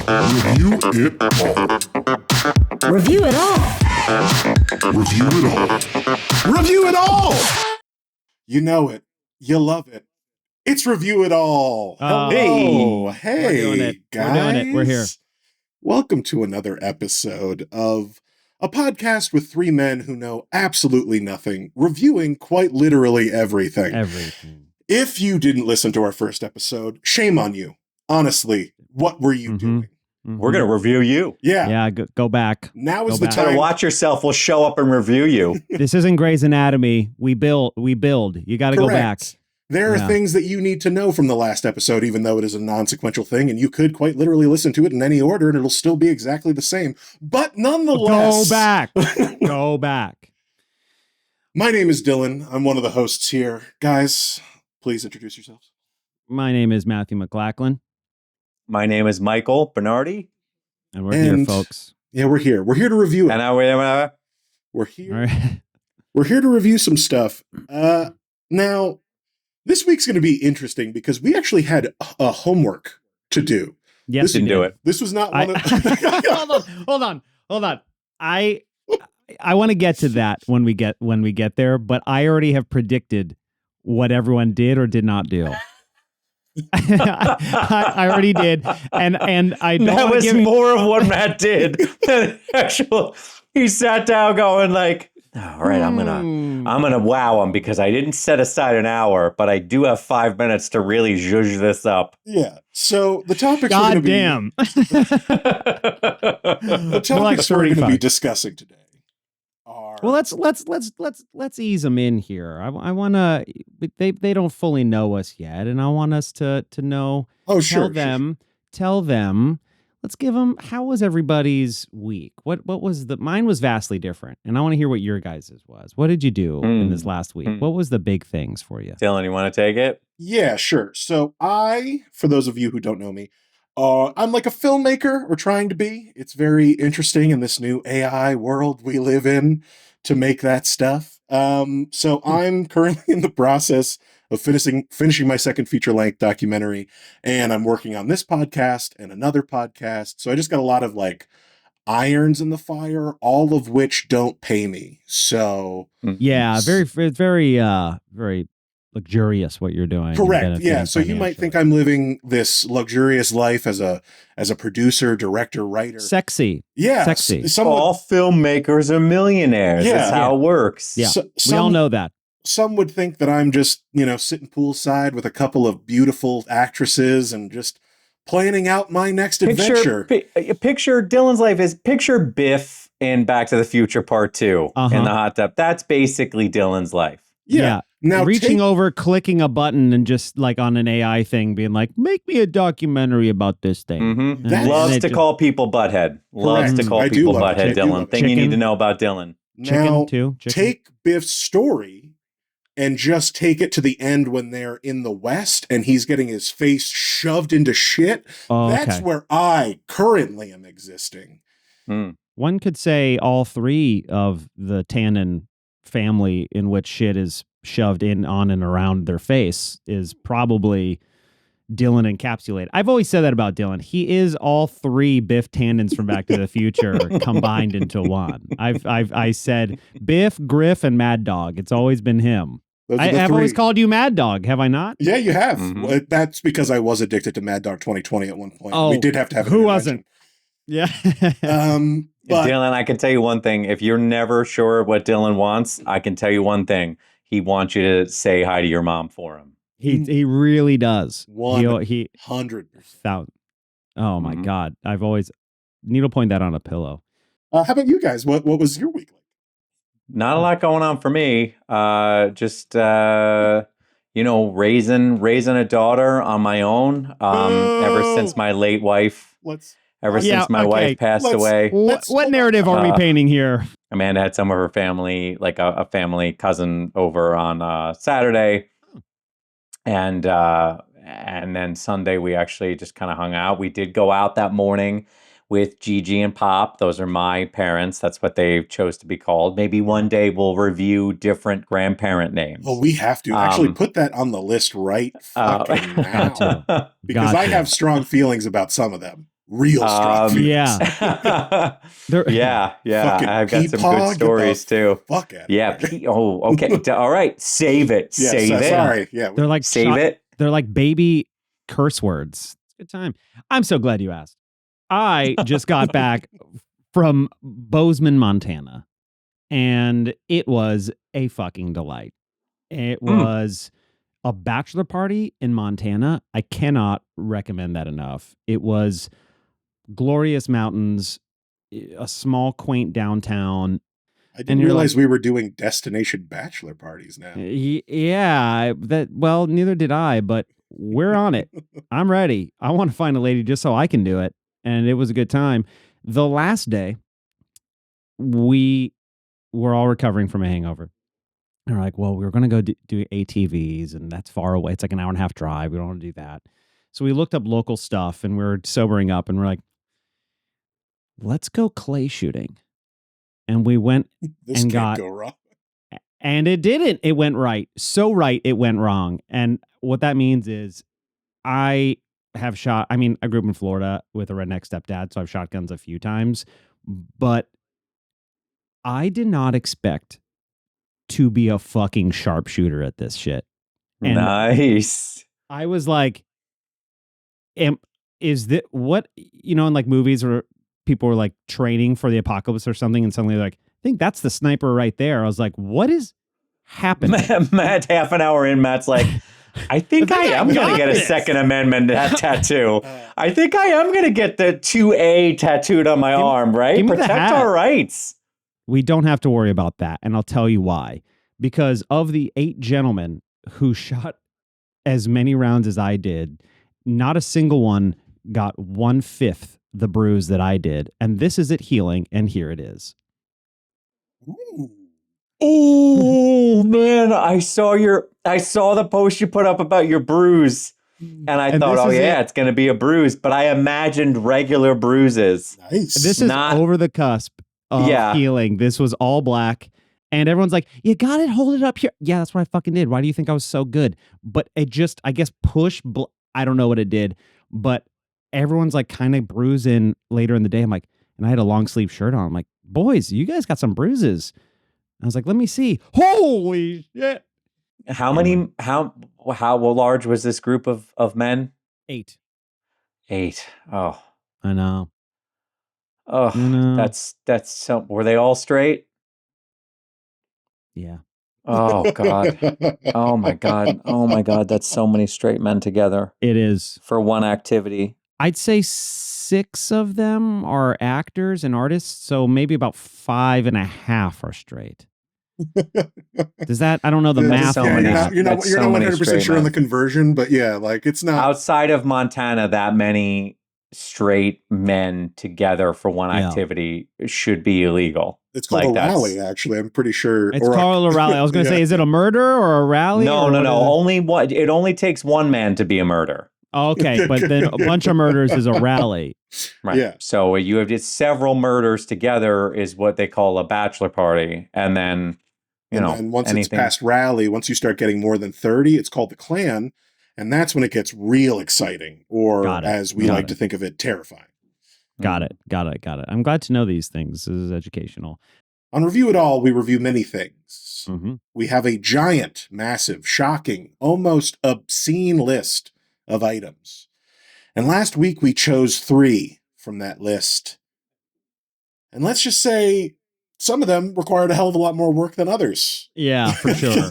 Review it all. Review it all. Review it all. Review it all! You know it. You love it. It's Review It All. Hello. Hey, We're doing it. guys. We're doing it. We're here. Welcome to another episode of a podcast with three men who know absolutely nothing, reviewing quite literally everything. Everything. If you didn't listen to our first episode, shame on you. Honestly, what were you doing? Mm-hmm. We're going to review you. Yeah. Go back. Now is Go the back. Better time. watch yourself. We'll show up and review you. This isn't Grey's Anatomy. We build. You got to go back. Correct. There are Yeah. things that you need to know from the last episode, even though it is a non-sequential thing, and you could quite literally listen to it in any order, and it'll still be exactly the same. But nonetheless... Go back. Go back. My name is Dillon. I'm one of the hosts here. Guys, please introduce yourselves. My name is Matthew McLachlan, My name is Michael Bernardi. and we're here, folks. Yeah, we're here. We're here to review it. And We're here. All right. We're here to review some stuff. Now, this week's going to be interesting because we actually had a homework to do. Yes, didn't you do did. it. This was not one of... Hold on. I want to get to that when we get there, but I already have predicted what everyone did or did not do. I already did, and I don't That wanna was give more of what Matt did than actual. He sat down going like, all right, I'm gonna wow him because I didn't set aside an hour, but I do have 5 minutes to really zhuzh this up. Yeah. So the topics God we're going damn. the topics we're going to be discussing today are... Well, let's ease them in here. I want to. They don't fully know us yet, and I want us to know. Oh, sure. Tell them. Let's give them. How was everybody's week? What was mine was vastly different, and I want to hear what your guys' was. What did you do in this last week? What was the big things for you? Dylan, you want to take it? Yeah, sure. So for those of you who don't know me, I'm like a filmmaker, or trying to be. It's very interesting in this new AI world we live in to make that stuff. So I'm currently in the process of finishing my second feature-length documentary, and I'm working on this podcast and another podcast. So I just got a lot of like irons in the fire, all of which don't pay me. So Yeah, very luxurious what you're doing. correct. Yeah. So you might think I'm living this luxurious life as a producer, director, writer. sexy. Yeah. Sexy. All filmmakers are millionaires. Yeah. That's how it works. Yeah, we all know that. Some would think that I'm just, sitting poolside with a couple of beautiful actresses and just planning out my next adventure. Picture Dylan's life is picture Biff in Back to the Future Part 2 in the hot tub. That's basically Dylan's life. Yeah. Now reaching over, clicking a button, and just like on an AI thing, being like, "Make me a documentary about this thing." Mm-hmm. That- Loves to call people butthead. Loves to call I do people love it. I butthead. do love Dylan. it. Thing you need Chicken. to know about Dylan. Now, Chicken. take Biff's story and just take it to the end when they're in the West and he's getting his face shoved into shit. Oh, That's okay. where I currently am existing. One could say all three of the Tannen family in which shit is shoved in, on, and around their face is probably Dillon encapsulated. I've always said that about Dillon. He is all three Biff Tannens from Back to the Future combined into one. I said Biff, Griff, and Mad Dog. It's always been him. Those are I the have three. always called you Mad Dog, have I not? Yeah, you have. Mhm. Well, that's because I was addicted to Mad Dog 2020 at one point. Oh, we did have to have an who intervention. Yeah. But Dylan, I can tell you one thing. If you're never sure what Dylan wants, I can tell you one thing. He wants you to say hi to your mom for him. he really does. 100%. Oh my Mhm. God. I've always needlepoint that on a pillow. How about you guys? What was your week like? Not a lot going on for me. Just raising a daughter on my own. Ever since my late wife, since my wife passed away. What narrative are we painting here? Amanda had some of her family, like a family cousin, over on Saturday, and then Sunday we actually just kind of hung out. We did go out that morning with Gigi and Pop. Those are my parents. That's what they chose to be called. Maybe one day we'll review different grandparent names. Oh, we have to actually put that on the list right fucking now. Because I have strong feelings about some of them. Real strong feelings. Yeah. yeah. Fucking I've got some peepaw, good get stories the too. fuck out of Yeah. here. Okay. All right. Save it. Yeah, Save it. sorry. Yeah, They're like Save it. They're like baby curse words. It's a good time. I'm so glad you asked. I just got back from Bozeman, Montana, and it was a fucking delight. It was a bachelor party in Montana. I cannot recommend that enough. It was glorious mountains, a small, quaint downtown. I And didn't you're realize like, we were doing destination bachelor parties now. Yeah, well, neither did I, but we're on it. I'm ready. I want to find a lady just so I can do it. And it was a good time. The last day, we were all recovering from a hangover. And we're like, well, we were going to go do ATVs, and that's far away. It's like an hour and a half drive. We don't want to do that. So we looked up local stuff, and we were sobering up, and we're like, let's go clay shooting. And we went This and can't got go wrong. And it didn't. It went right. So right, it went wrong. And what that means is I have shot, I mean, I grew up in Florida with a redneck stepdad, so I've shot guns a few times, but I did not expect to be a fucking sharpshooter at this shit. And Nice. I was like, is that what, in like movies where people were like training for the apocalypse or something, and suddenly they're like, I think that's the sniper right there. I was like, what is happening? Matt, half an hour in, Matt's like, I think I am going to get a Second Amendment tattoo. I think I am going to get the 2A tattooed on my arm, right? Protect our rights. We don't have to worry about that. And I'll tell you why. Because of the 8 gentlemen who shot as many rounds as I did, not a single one got 1/5 the bruise that I did. And this is it healing. And here it is. Ooh. Oh man, I saw the post you put up about your bruise, and I thought, oh yeah, it's going to be a bruise, but I imagined regular bruises. Nice. This is over the cusp of healing. This was all black, and everyone's like, "You got it. Hold it up here." Yeah, that's what I fucking did. Why do you think I was so good? But it just, I guess, I don't know what it did, but everyone's like kind of bruising later in the day. I'm like, and I had a long sleeve shirt on. I'm like, boys, you guys got some bruises. I was like, let me see. Holy shit. How large was this group of men? 8. 8. Oh. I know. Oh, that's so, were they all straight? Yeah. Oh God. Oh my God. Oh my God. That's so many straight men together. It is. For one activity. I'd say 6 of them are actors and artists, so maybe about 5.5 are straight. Does that? I don't know the math. You're not 100% sure on the conversion, but yeah, like it's not outside of Montana. That many straight men together for one activity should be illegal. It's called a rally, actually. I'm pretty sure it's called a rally. I was going to say, is it a murder or a rally? No. It only takes one man to be a murder. Okay, but then a bunch of murders is a rally. Right. Yeah. So you have just several murders together is what they call a bachelor party. And then, and once it's past rally, once you start getting more than 30, it's called the clan. And that's when it gets real exciting, or as we like to think of it, terrifying. Got it. I'm glad to know these things. This is educational. On Review It All, we review many things. Mm-hmm. We have a giant, massive, shocking, almost obscene list of items. And last week we chose 3 from that list. And let's just say some of them required a hell of a lot more work than others. Yeah, for sure.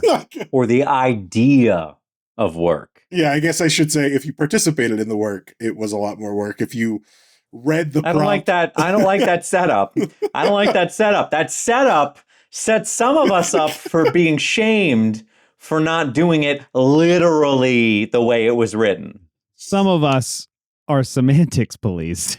Or the idea of work. Yeah, I guess I should say if you participated in the work, it was a lot more work. If you read the prompt. I don't like that setup. I don't like that setup. That setup sets some of us up for being shamed for not doing it literally the way it was written. Some of us are semantics police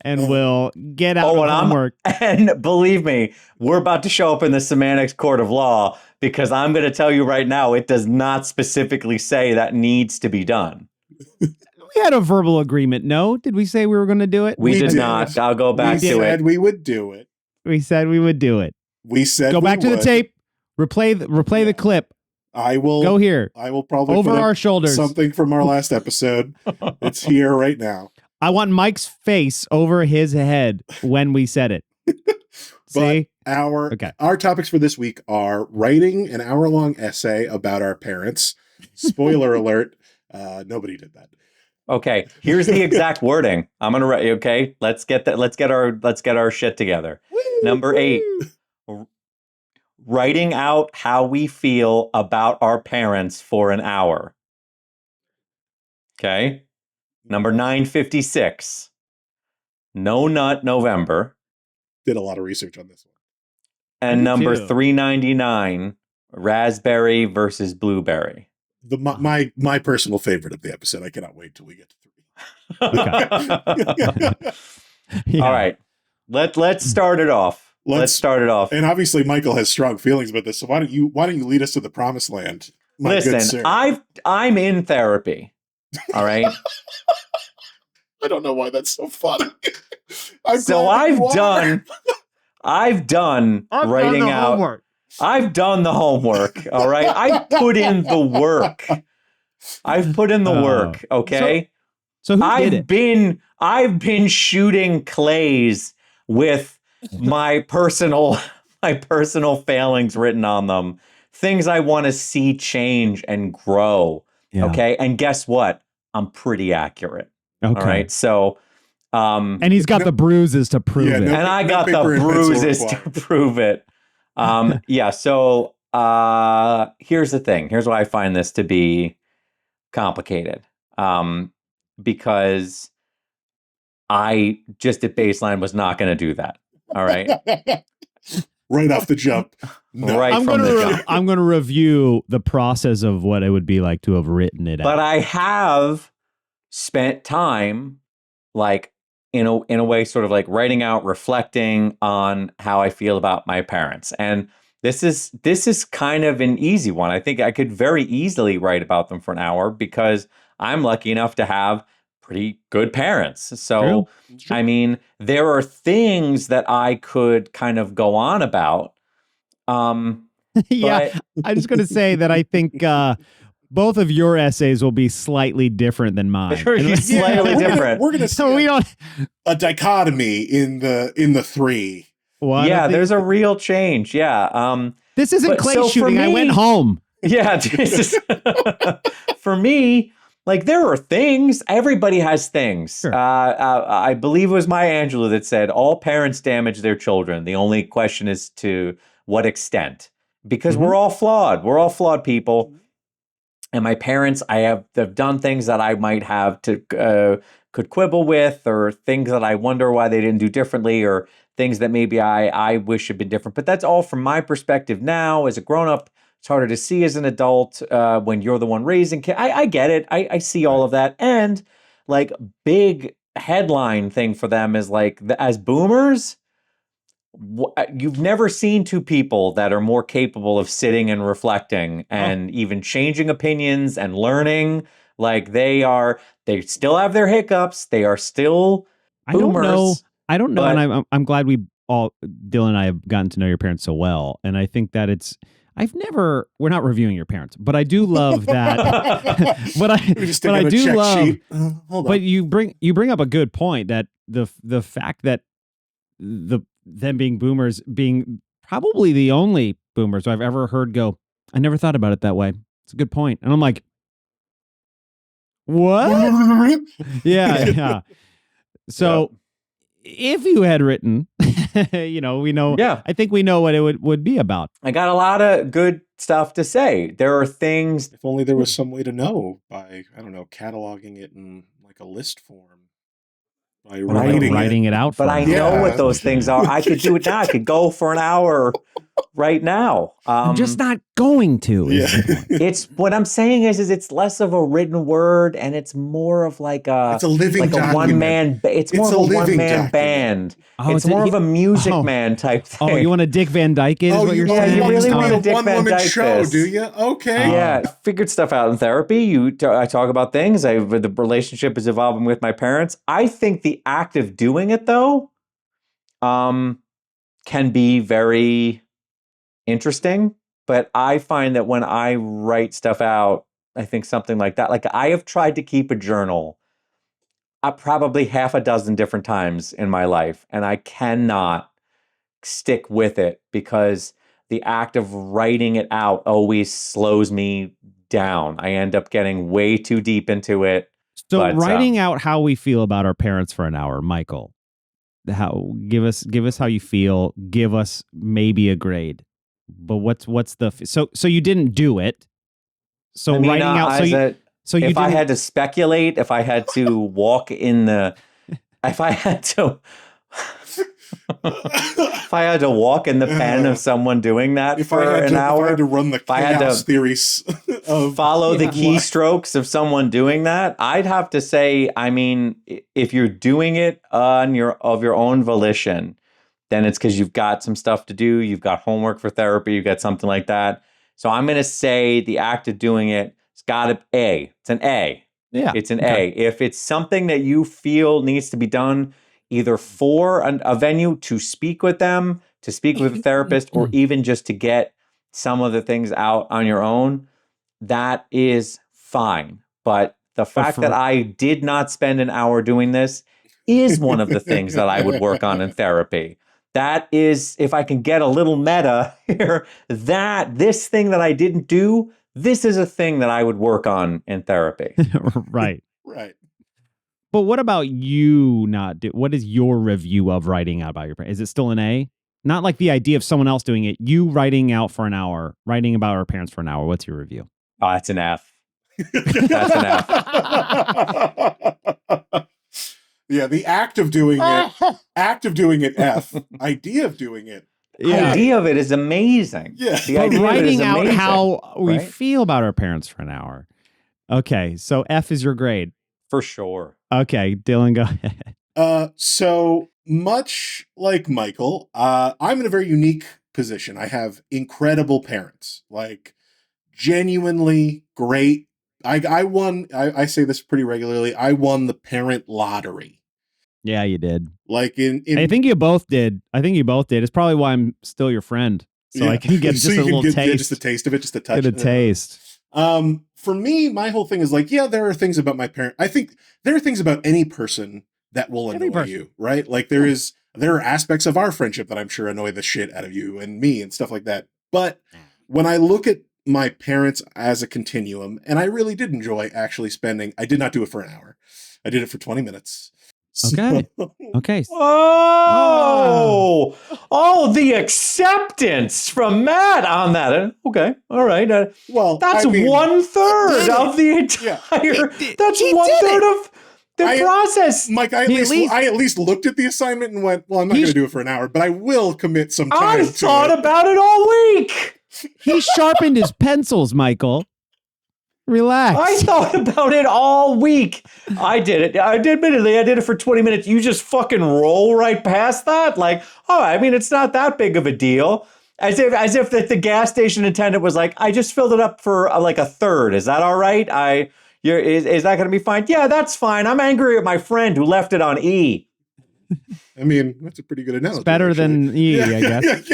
and will get out of homework. And believe me, we're about to show up in the semantics court of law because I'm going to tell you right now, it does not specifically say that needs to be done. We had a verbal agreement. No, did we say we were going to do it? We did not. I'll go back to it. We said we would do it. We said we would do it. We said go back to the tape. Replay the clip. I will go here. I will probably over our shoulders. Something from our last episode. It's here right now. I want Mike's face over his head when we said it. See? But our topics for this week are writing an hour-long essay about our parents. Spoiler alert, nobody did that. Okay, here's the exact wording. I'm gonna write. Okay, let's get that. Let's get our shit together. Number 8, writing out how we feel about our parents for an hour. Okay. Number 956, No Nut November. Did a lot of research on this one. And number 399, Raspberry versus Blueberry. My personal favorite of the episode. I cannot wait till we get to 3. All right. Let's start it off. Let's start it off. And obviously Michael has strong feelings about this. So why don't you lead us to the promised land? Listen, I'm in therapy. All right. I don't know why that's so funny. I've done writing out homework. I've done the homework. All right. I've put in the work. Okay. So who did it? I've been shooting clays with my personal failings written on them. Things I want to see change and grow. Yeah. Okay. And guess what? I'm pretty accurate. Okay. All right. So and he's got the bruises to prove it. And I got the bruises to prove it. Yeah. So here's the thing. Here's why I find this to be complicated. Because I just at baseline was not going to do that. All right. Right off the jump. No. Right from the jump. I'm going to review the process of what it would be like to have written it out. But I have spent time like in a way sort of like writing out, reflecting on how I feel about my parents. And this is kind of an easy one. I think I could very easily write about them for an hour because I'm lucky enough to have pretty good parents. So, True. I mean, there are things that I could kind of go on about. Yeah, I'm just going to say that I think both of your essays will be slightly different than mine. Slightly different. We're gonna so we don't a dichotomy in the 3. What? Yeah, there's a real change. Yeah. This isn't clay shooting. I went home. Yeah, for me. Like, there are things. Everybody has things. Sure. I believe it was Maya Angelou that said, all parents damage their children. The only question is to what extent. Because we're all flawed. We're all flawed people. And my parents, have done things that I might have to could quibble with, or things that I wonder why they didn't do differently, or things that maybe I wish had been different. But that's all from my perspective now as a grown-up. It's harder to see as an adult when you're the one raising kids. I get it. I see all of that. And like big headline thing for them is like, as boomers, you've never seen two people that are more capable of sitting and reflecting and even changing opinions and learning. Like they still have their hiccups. They are still boomers. I don't know. And I'm glad Dillon and I have gotten to know your parents so well. And I think that we're not reviewing your parents, but I do love that. But you bring up a good point that the fact that them being boomers, being probably the only boomers I've ever heard go, I never thought about it that way. It's a good point. And I'm like, what? Yeah. So if you had written, we know, I think we know what it would be about. I got a lot of good stuff to say. There are things. If only there was some way to know by, I don't know, cataloging it in like a list form. By writing it out. But I know what those things are. I could do it now. I could go for an hour right now. I'm just not going to. It's what I'm saying is it's less of a written word and it's more of like a living document. A one man. It's more of a one man band. It's more of a Music Man type thing. Oh, you want a Dick Van Dyke? Is what you're saying? You really want a Dick Van Dyke show, do you? Okay. Yeah, figured stuff out in therapy. I talk about things. The relationship is evolving with my parents. I think the act of doing it though, can be very interesting. But I find that when I write stuff out, I think something like that. Like I have tried to keep a journal probably half a dozen different times in my life, and I cannot stick with it because the act of writing it out always slows me down. I end up getting way too deep into it. So But writing out how we feel about our parents for an hour, Michael. How give us how you feel. Give us maybe a grade. But what's the so you didn't do it. So I mean, writing out so you if I didn't. had to speculate, if I had to walk in the, if I had to, if I had to walk in the pen of someone doing that if for an I had hour, to run the if I had chaos to theories of follow the life. keystrokes of someone doing that, I'd have to say, I mean, if you're doing it on your own volition, then it's because you've got some stuff to do, you've got homework for therapy, you've got something like that. So I'm going to say the act of doing it's got an A. It's an A. Yeah. It's an Okay. A. If it's something that you feel needs to be done either for a venue to speak with them, to speak with a therapist, or even just to get some of the things out on your own, that is fine. But the But fact that for I did not spend an hour doing this is one of the things that I would work on in therapy. That is, if I can get a little meta here, that this thing that I didn't do, this is a thing that I would work on in therapy. right. Right. But what about you not do? What is your review of writing out about your parents? Is it still an A? Not like the idea of someone else doing it. You writing out for an hour, writing about our parents for an hour. What's your review? Oh, that's an F. That's an F. Yeah, the act of doing it, F. Idea of doing it. Yeah. Idea of it is amazing. Yeah. The But idea of it is writing out amazing, how we right? feel about our parents for an hour. Okay, so F is your grade. For sure. Okay, Dylan, go ahead. So much like Michael, I'm in a very unique position. I have incredible parents, like genuinely great. I won. I say this pretty regularly. I won the parent lottery. Yeah, you did. Like I think you both did. It's probably why I'm still your friend. So I can get so just you a can little get taste. just a taste of it, just a touch. Get a taste. For me, my whole thing is like, yeah, there are things about my parent. I think there are things about any person that will annoy you, right? Like there are aspects of our friendship that I'm sure annoy the shit out of you and me and stuff like that. But when I look at my parents as a continuum, and I really did enjoy actually spending, I did not do it for an hour. I did it for 20 minutes. Okay. Okay. Oh, the acceptance from Matt on that. Okay, all right. Well, that's I mean, 1/3 of the entire. That's 1/3 of the process. Mike, I at least looked at the assignment and went, well, I'm not going to do it for an hour, but I will commit some time to it. I thought about it all week. He sharpened his pencils, Michael. Relax. I thought about it all week. I did it. Admittedly, I did it for 20 minutes. You just fucking roll right past that? Like, oh, I mean, it's not that big of a deal. As if the gas station attendant was like, I just filled it up for like a third. Is that all right? Is that going to be fine? Yeah, that's fine. I'm angry at my friend who left it on E. I mean, that's a pretty good analogy. It's better than E, I guess.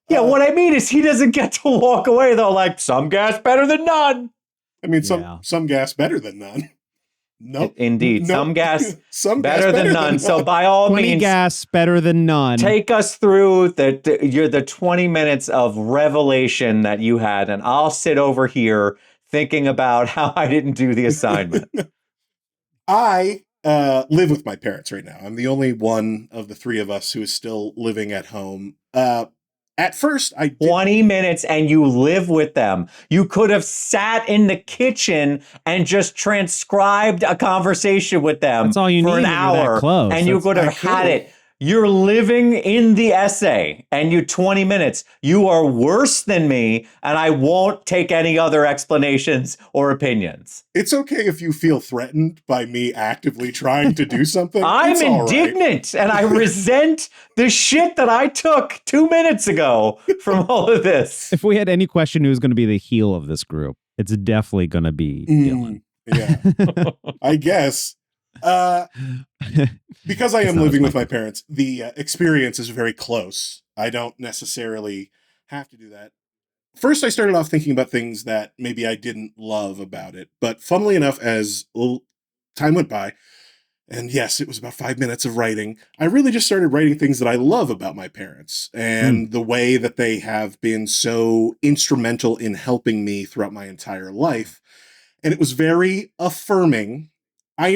Yeah, what I mean is he doesn't get to walk away though like some gas better than none. I mean, some gas better than none. Nope. Indeed, some gas some better than none. So by all 20 means, gas better than none. Take us through the 20 minutes of revelation that you had, and I'll sit over here thinking about how I didn't do the assignment. I live with my parents right now. I'm the only one of the three of us who is still living at home. At first, I did 20 minutes and you live with them. You could have sat in the kitchen and just transcribed a conversation with them. That's all you for need an when you're that hour, close. and you could have had it. You're living in the essay, and you 20 minutes. You are worse than me, and I won't take any other explanations or opinions. It's okay if you feel threatened by me actively trying to do something. I'm It's all indignant, and I resent the shit that I took 2 minutes ago from all of this. If we had any question who's going to be the heel of this group, it's definitely going to be Dillon. Yeah, I guess. Because I am living with my parents, the experience is very close. I don't necessarily have to do that. First, I started off thinking about things that maybe I didn't love about it. But funnily enough, as time went by. And yes, it was about 5 minutes of writing. I really just started writing things that I love about my parents and the way that they have been so instrumental in helping me throughout my entire life. And it was very affirming. I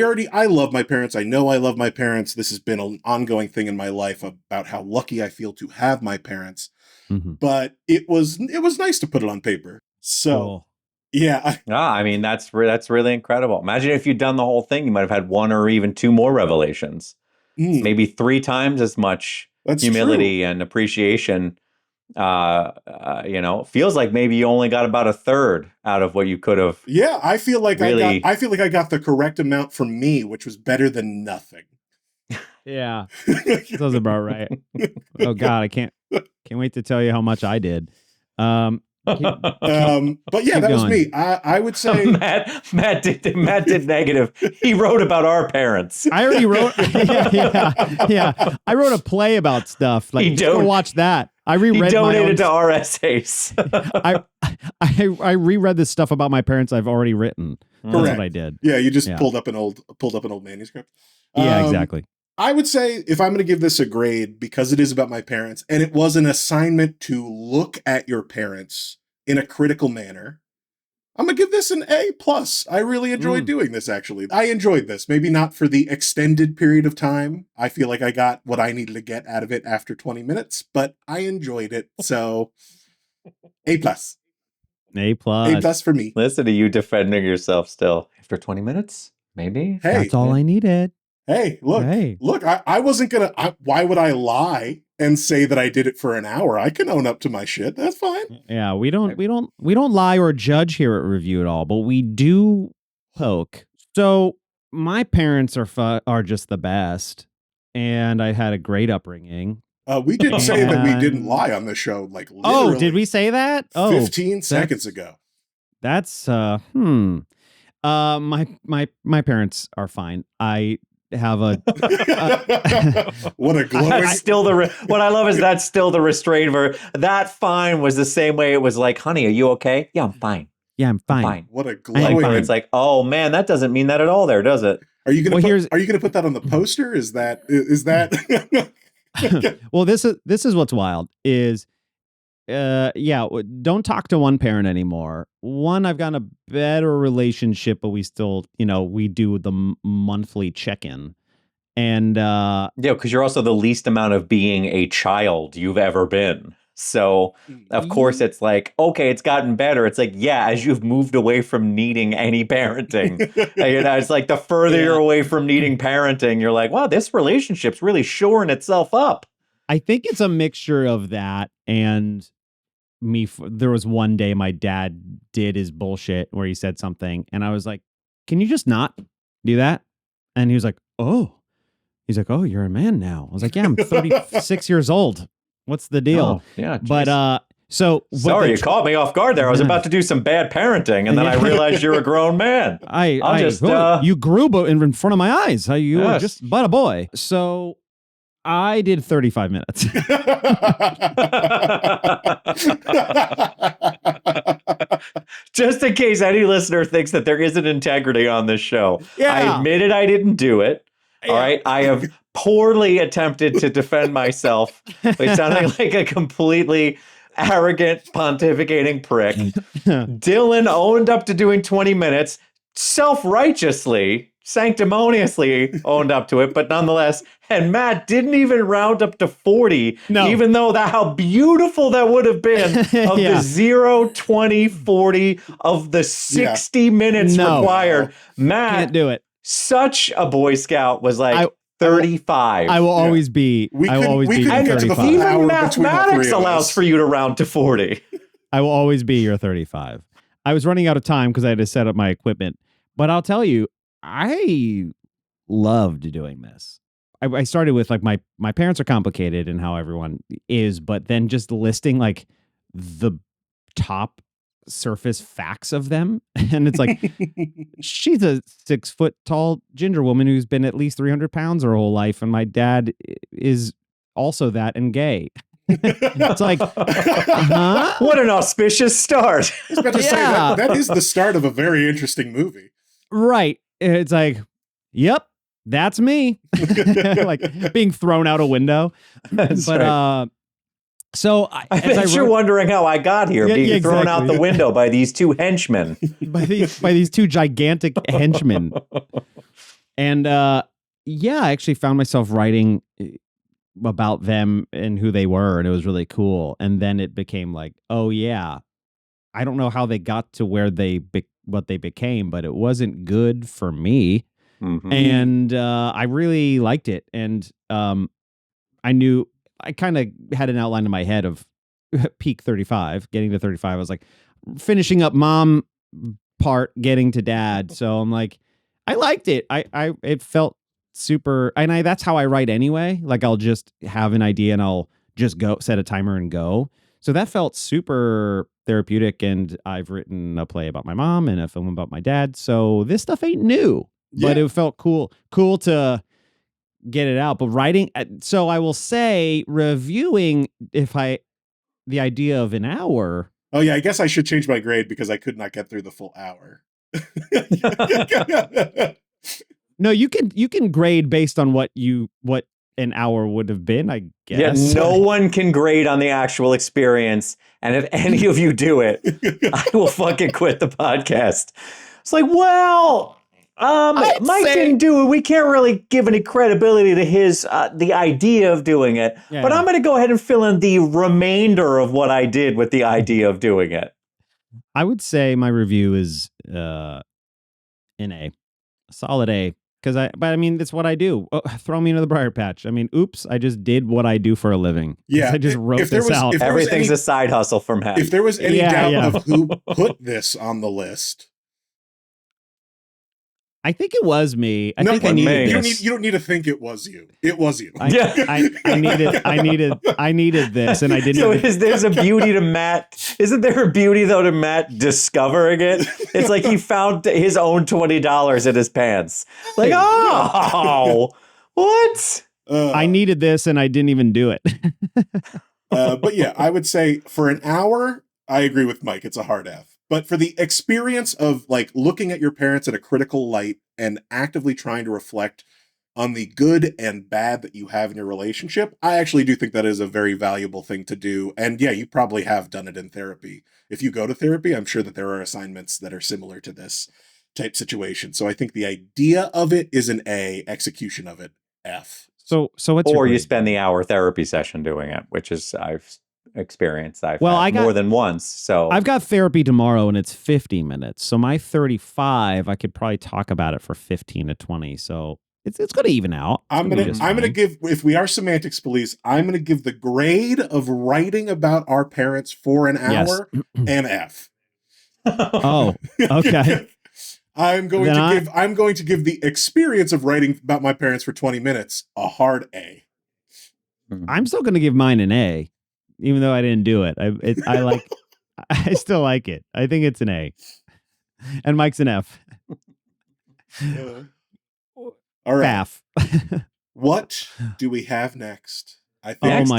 love my parents. I know I love my parents. This has been an ongoing thing in my life about how lucky I feel to have my parents. Mm-hmm. But it was nice to put it on paper. So Cool. yeah. I mean, that's really incredible. Imagine if you'd done the whole thing, you might have had one or even two more revelations, maybe 3 times as much humility and appreciation. Feels like maybe you only got about a third out of what you could have. Yeah, I feel like really... I feel like I got the correct amount from me, which was better than nothing. Yeah, sounds about right. Oh God, I can't wait to tell you how much I did. But yeah, that was me. I would say Matt did negative. He wrote about our parents. I already wrote. Yeah. I wrote a play about stuff. Like, go watch that. I reread. He donated to our essays. I reread this stuff about my parents I've already written. That's what I did. Yeah, you just pulled up an old manuscript. Yeah, exactly. I would say if I'm going to give this a grade, because it is about my parents, and it was an assignment to look at your parents in a critical manner, I'm going to give this an A+. I really enjoyed doing this, actually. I enjoyed this. Maybe not for the extended period of time. I feel like I got what I needed to get out of it after 20 minutes, but I enjoyed it. So, A+. A+. A+ for me. Listen to you defending yourself still. After 20 minutes? Maybe? Hey, that's all I needed. Hey, look, I wasn't going to, why would I lie and say that I did it for an hour? I can own up to my shit. That's fine. Yeah, we don't lie or judge here at Review at all, but we do poke. So my parents are just the best, and I had a great upbringing. We didn't say that we didn't lie on the show. Like, oh, did we say that? 15 seconds ago. That's my parents are fine. I have a what a glowing what I love is that's still the restraint verb. That fine was the same way it was like, honey, are you okay? Yeah, I'm fine. Yeah, I'm fine. What a glowing. It's like, oh man, that doesn't mean that at all there, does it? Are you gonna put that on the poster? Is that well, this is what's wild is don't talk to one parent anymore. One, I've gotten a better relationship, but we still, we do the monthly check-in. And because you're also the least amount of being a child you've ever been. So of course it's like, okay, it's gotten better. It's like, yeah, as you've moved away from needing any parenting, it's like the further you're away from needing parenting, you're like, wow, this relationship's really shoring itself up. I think it's a mixture of that and me. There was one day my dad did his bullshit where he said something and I was like, can you just not do that? And he was like, oh, you're a man now. I was like, yeah, I'm 36 years old. What's the deal? Oh, yeah. Geez. But sorry, you caught me off guard there. I was about to do some bad parenting and then I realized you're a grown man. You grew in front of my eyes. You were just but a boy. So I did 35 minutes. Just in case any listener thinks that there isn't integrity on this show. Yeah. I admitted I didn't do it. All right. I have poorly attempted to defend myself by sounding like a completely arrogant, pontificating prick. Dillon owned up to doing 20 minutes, self-righteously, sanctimoniously owned up to it, but nonetheless, and Matt didn't even round up to 40, even though how beautiful that would have been of the 0, 20, 40 of the 60 minutes required. Matt can't do it. Such a Boy Scout was like 35. I will always be. I will always be. Even mathematics allows for you to round to 40. I will always be your 35. I was running out of time because I had to set up my equipment, but I'll tell you, I loved doing this. I started with like my parents are complicated and how everyone is, but then just listing like the top surface facts of them. And it's like, she's a 6 foot tall ginger woman who's been at least 300 pounds her whole life. And my dad is also that and gay. It's like, what an auspicious start. I was about to say that is the start of a very interesting movie. Right. It's like, Yep, that's me. Like being thrown out a window. That's But right. so I as I bet you're wrote wondering how I got here, Yeah, being yeah, thrown out the exactly. window by these two henchmen. by these two gigantic henchmen. And yeah, I actually found myself writing about them and who they were, and it was really cool. And then it became like, oh yeah, I don't know how they got to where what they became, but it wasn't good for me. Mhm. And I really liked it. And I knew I kind of had an outline in my head of peak 35, getting to 35. I was like finishing up mom part, getting to dad. So I'm like, I liked it. It felt super, and that's how I write anyway. Like I'll just have an idea and I'll just go set a timer and go. So that felt super therapeutic. And I've written a play about my mom and a film about my dad. So this stuff ain't new, but it felt cool to get it out. But writing, so I will say, reviewing, the idea of an hour. Oh yeah, I guess I should change my grade because I could not get through the full hour. No, you can grade based on what an hour would have been, I Yeah, guess. no one can grade on the actual experience. And if any of you do it, I will fucking quit the podcast. It's like, well, Mike didn't do it. We can't really give any credibility to his the idea of doing it. Yeah, but yeah. I'm going to go ahead and fill in the remainder of what I did with the idea of doing it. I would say my review is an A, solid A. But I mean, that's what I do. Oh, throw me into the briar patch. I mean, oops, I just did what I do for a living. Yeah, I just wrote this out. Everything's a side hustle from Matt. If there was any doubt of who put this on the list, I think it was me. I think I needed this. You don't need to think it was you. It was you. I needed this, and I didn't. So there's a beauty to Matt? Isn't there a beauty though to Matt discovering it? It's like he found his own $20 in his pants. Like, oh, what? I needed this, and I didn't even do it. But yeah, I would say for an hour, I agree with Mike. It's a hard F. But for the experience of like looking at your parents in a critical light and actively trying to reflect on the good and bad that you have in your relationship, I actually do think that is a very valuable thing to do. And yeah, you probably have done it in therapy. If you go to therapy, I'm sure that there are assignments that are similar to this type situation. So I think the idea of it is an A, execution of it, F. So what's or you spend the hour therapy session doing it, which is I've experienced. I got more than once. So I've got therapy tomorrow and it's 50 minutes. So my 35, I could probably talk about it for 15 to 20. So it's going to even out. I'm going to give, if we are semantics police, I'm going to give the grade of writing about our parents for an hour an F. Oh, okay. I'm going to give the experience of writing about my parents for 20 minutes a hard A. I'm still going to give mine an A, even though I didn't do it. I still like it. I think it's an A. And Mike's an F. All right. F. What do we have next? I think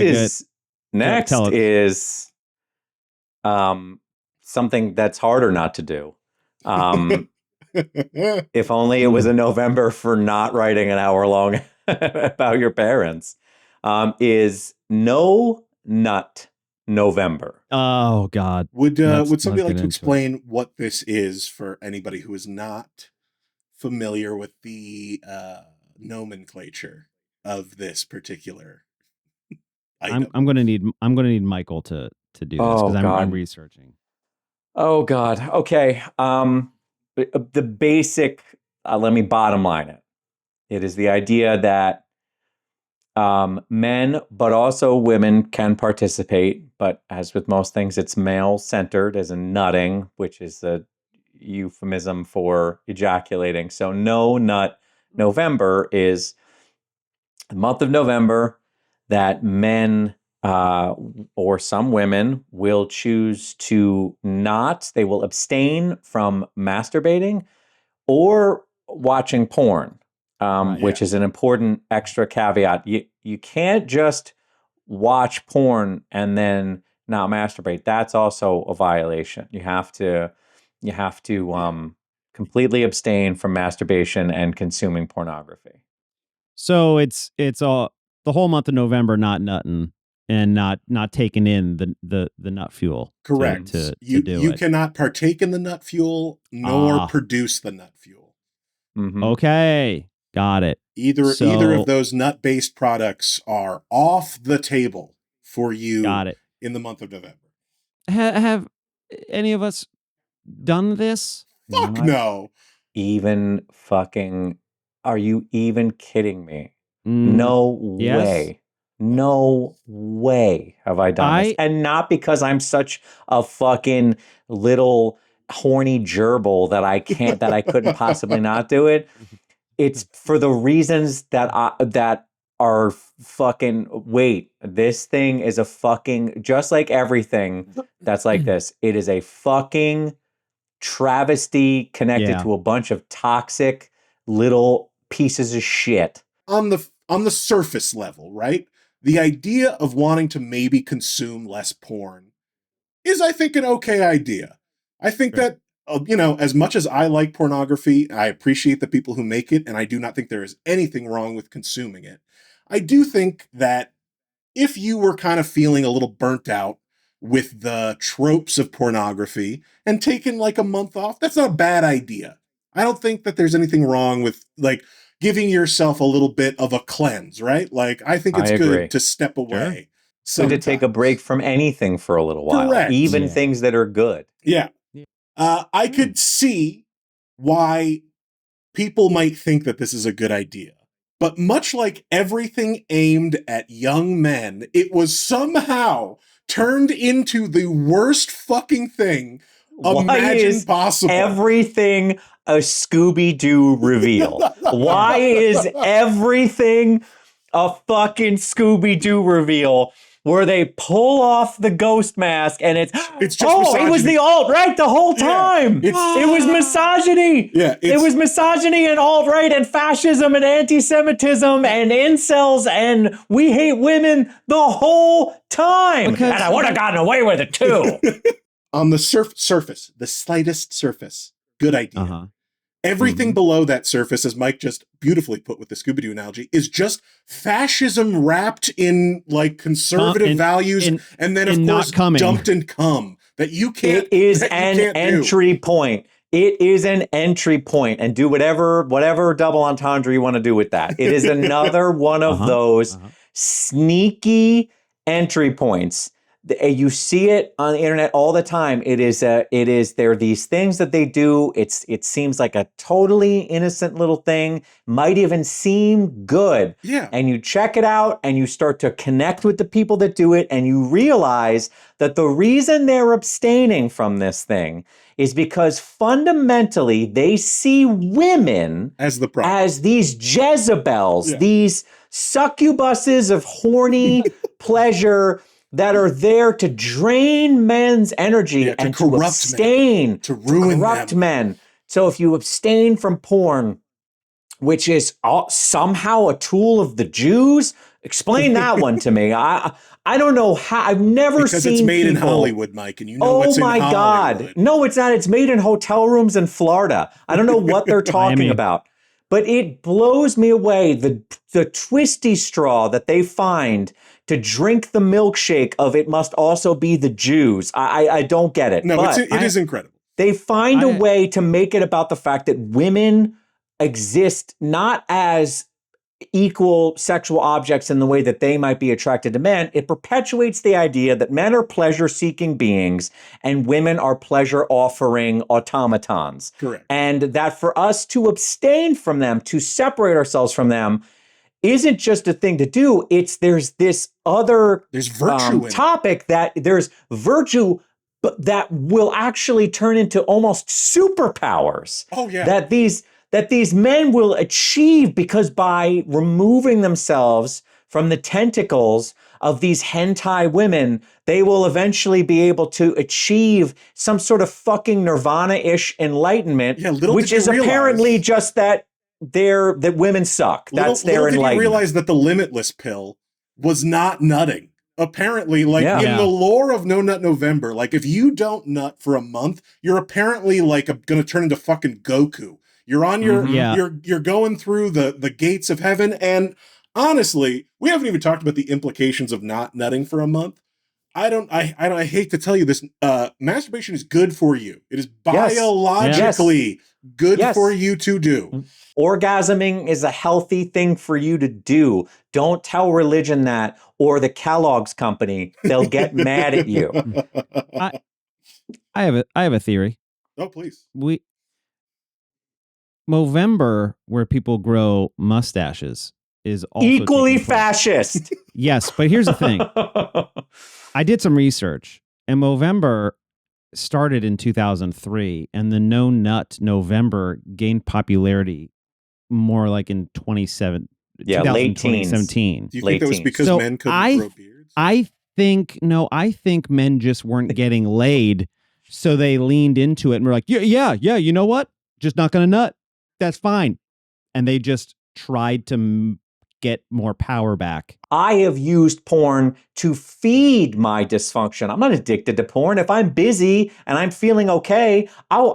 next is something that's harder not to do. If only it was a November for not writing an hour long about your parents. Is No Nut November. Oh God. Would somebody like to explain what this is for anybody who is not familiar with the nomenclature of this particular item? I'm gonna need Michael to do this because I'm researching. Oh God. Okay. The basic. Let me bottom line it. It is the idea that men, but also women, can participate. But as with most things, it's male-centered, as in nutting, which is the euphemism for ejaculating. So No Nut November is the month of November that men or some women will choose to not. They will abstain from masturbating or watching porn. Which is an important extra caveat. You can't just watch porn and then not masturbate. That's also a violation. You have to completely abstain from masturbation and consuming pornography. So it's all the whole month of November not nutting and not taking in the nut fuel. Correct. To you do you it. cannot partake in the nut fuel nor produce the nut fuel. Mm-hmm. Okay, got it. Either of those nut-based products are off the table for you. Got it. In the month of November. Have any of us done this? Fuck no. Even fucking, are you even kidding me? No way. No way have I done this. And not because I'm such a fucking little horny gerbil that I couldn't possibly not do it. It's for the reasons that are fucking, wait, this thing is a fucking, just like everything that's like this, it is a fucking travesty connected to a bunch of toxic little pieces of shit. On the surface level, right? The idea of wanting to maybe consume less porn is, I think, an okay idea. I think that, as much as I like pornography, I appreciate the people who make it, and I do not think there is anything wrong with consuming it. I do think that if you were kind of feeling a little burnt out with the tropes of pornography and taking like a month off, that's not a bad idea. I don't think that there's anything wrong with like giving yourself a little bit of a cleanse, right? Like, I think it's good to step away. Good to take a break from anything for a little while. Correct. Even things that are good. Yeah. I could see why people might think that this is a good idea. But much like everything aimed at young men, it was somehow turned into the worst fucking thing imagined possible. Everything a Scooby-Doo reveal? Why is everything a fucking Scooby-Doo reveal where they pull off the ghost mask and it's just misogyny. It was the alt-right the whole time. Yeah, it was misogyny. Yeah, it was misogyny and alt-right and fascism and anti-Semitism and incels and we hate women the whole time. And I would have gotten away with it too. On the surface, the slightest surface, good idea. Everything below that surface, as Mike just beautifully put with the Scooby-Doo analogy, is just fascism wrapped in like conservative values, and then of course dumped in cum that you can't. It is an entry point. It is an entry point, and do whatever double entendre you want to do with that. It is another one of those sneaky entry points. You see it on the internet all the time. There are these things that they do. It seems like a totally innocent little thing, might even seem good. Yeah. And you check it out and you start to connect with the people that do it and you realize that the reason they're abstaining from this thing is because fundamentally they see women as the problem, as these Jezebels, these succubuses of horny pleasure that are there to drain men's energy and to abstain, men, to ruin corrupt them. Men. So if you abstain from porn, which is somehow a tool of the Jews, explain that one to me. I don't know how. I've never seen it's made people, in Hollywood, Mike, and you know what's in Hollywood. Oh my God. No, it's not. It's made in hotel rooms in Florida. I don't know what they're talking about. But it blows me away, the twisty straw that they find to drink the milkshake of it must also be the Jews. I don't get it. No, it is incredible. They find a way to make it about the fact that women exist not as equal sexual objects in the way that they might be attracted to men. It perpetuates the idea that men are pleasure-seeking beings and women are pleasure-offering automatons. Correct. And that for us to abstain from them, to separate ourselves from them, isn't just a thing to do. There's this other virtue topic that there's virtue that will actually turn into almost superpowers. Oh, yeah. That these men will achieve because by removing themselves from the tentacles of these hentai women, they will eventually be able to achieve some sort of fucking nirvana-ish enlightenment, which is apparently just that women suck. That's their enlightenment. Little did you realize that the limitless pill was not nutting. Apparently, like Yeah. in the lore of No Nut November, like if you don't nut for a month, you're apparently like gonna turn into fucking Goku. You're on your you're going through the gates of heaven, and honestly, we haven't even talked about the implications of not nutting for a month. I hate to tell you this, masturbation is good for you. It is biologically good for you to do. Orgasming is a healthy thing for you to do. Don't tell religion that, or the Kellogg's company. They'll get mad at you. I have a theory. Oh, please. Movember, where people grow mustaches, is also equally fascist. Yes, but here's the thing. I did some research, and Movember started in 2003, and the No Nut November gained popularity more like in 2017. Late teens. 2017. Do you think that was because men couldn't grow beards? I think men just weren't getting laid, so they leaned into it and were like, yeah, you know what? Just not gonna nut. That's fine. And they just tried to get more power back. I have used porn to feed my dysfunction. I'm not addicted to porn. If I'm busy and I'm feeling okay, I'll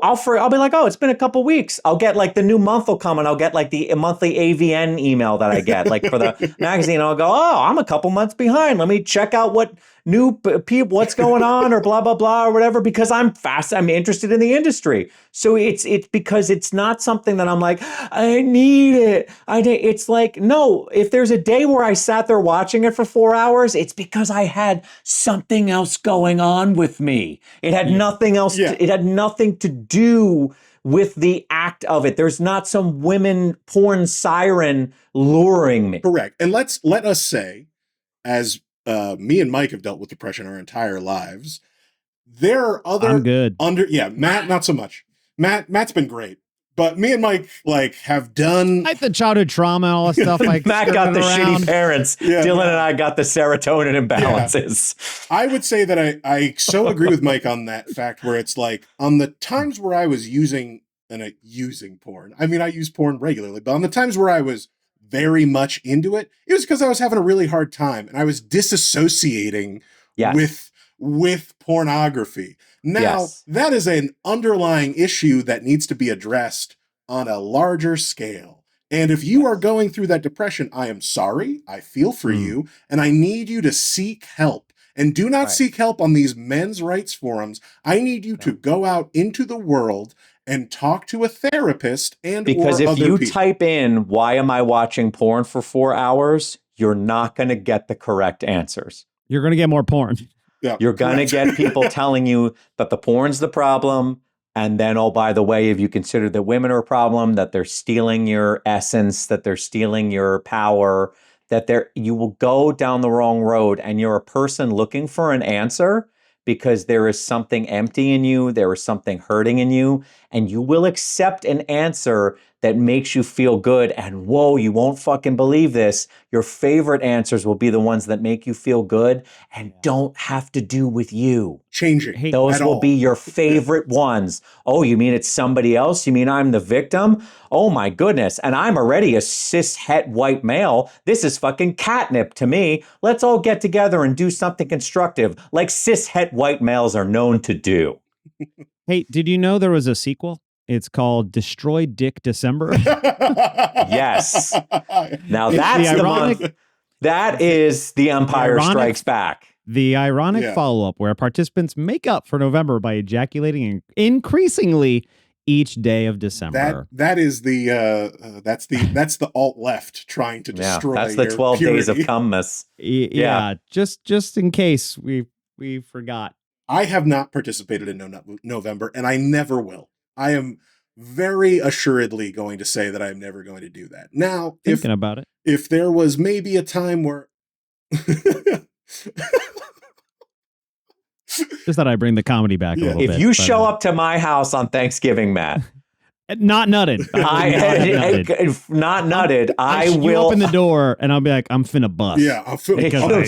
be like, oh, it's been a couple weeks. I'll get like the new month will come and I'll get like the monthly AVN email that I get like for the magazine. I'll go, oh, I'm a couple months behind. Let me check out what what's going on or blah, blah, blah, or whatever, because I'm interested in the industry. So it's because it's not something that I'm like, I need it. It's like, no, if there's a day where I sat there watching it for 4 hours, it's because I had something else going on with me. It had nothing else. It had nothing to do with the act of it. There's not some women porn siren luring me. Correct. And let us say, as me and Mike have dealt with depression our entire lives, there are other Matt, not so much. Matt's been great. But me and Mike have done like the childhood trauma and all that stuff. Like Matt got the shitty parents. Dillon and I got the serotonin imbalances. Yeah. I would say that I so agree with Mike on that fact, where it's like on the times where I was using porn. I mean, I use porn regularly, but on the times where I was very much into it, it was because I was having a really hard time and I was disassociating with pornography. Now, that is an underlying issue that needs to be addressed on a larger scale. And if you are going through that depression, I am sorry. I feel for you. And I need you to seek help. And do not seek help on these men's rights forums. I need you to go out into the world and talk to a therapist because if you type in, why am I watching porn for 4 hours? You're not going to get the correct answers. You're going to get more porn. Yeah, you're going to get people telling you that the porn's the problem. And then, oh, by the way, if you consider that women are a problem, that they're stealing your essence, that they're stealing your power, that you will go down the wrong road, and you're a person looking for an answer because there is something empty in you, there is something hurting in you, and you will accept an answer that makes you feel good. And whoa, you won't fucking believe this. Your favorite answers will be the ones that make you feel good and don't have to do with you. Changing. Those will be your favorite ones. Oh, you mean it's somebody else? You mean I'm the victim? Oh my goodness. And I'm already a cis het white male. This is fucking catnip to me. Let's all get together and do something constructive like cis het white males are known to do. Hey, did you know there was a sequel? It's called Destroy Dick December. Yes. Now that's the month. That is The Empire Strikes Back. The ironic follow-up where participants make up for November by ejaculating increasingly each day of December. That is that's the alt left trying to destroy. That's the 12 purity. days of cumness. Yeah, just in case we forgot. I have not participated in November, and I never will. I am very assuredly going to say that I'm never going to do that. Now, thinking about it, if there was maybe a time where just thought I'd bring the comedy back a little bit. If you show up to my house on Thanksgiving, Matt, not nutted, not nutted, I will you open the door and I'll be like, I'm finna bust. Yeah, I'm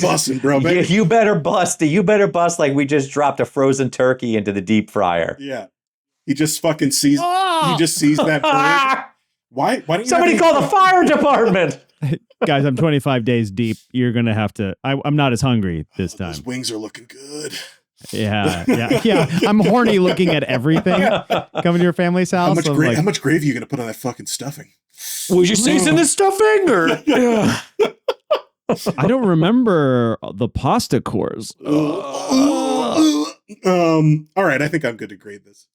busting, bro. You better bust. You better bust like we just dropped a frozen turkey into the deep fryer. Yeah. He just fucking sees. He just sees that bird. Why don't you somebody call the fire department? Guys, I'm 25 days deep. You're going to have to, I'm not as hungry this time. Those wings are looking good. Yeah. I'm horny looking at everything coming to your family's house. How much gravy are you going to put on that fucking stuffing? Would you season the stuffing or? I don't remember the pasta course. All right, I think I'm good to grade this.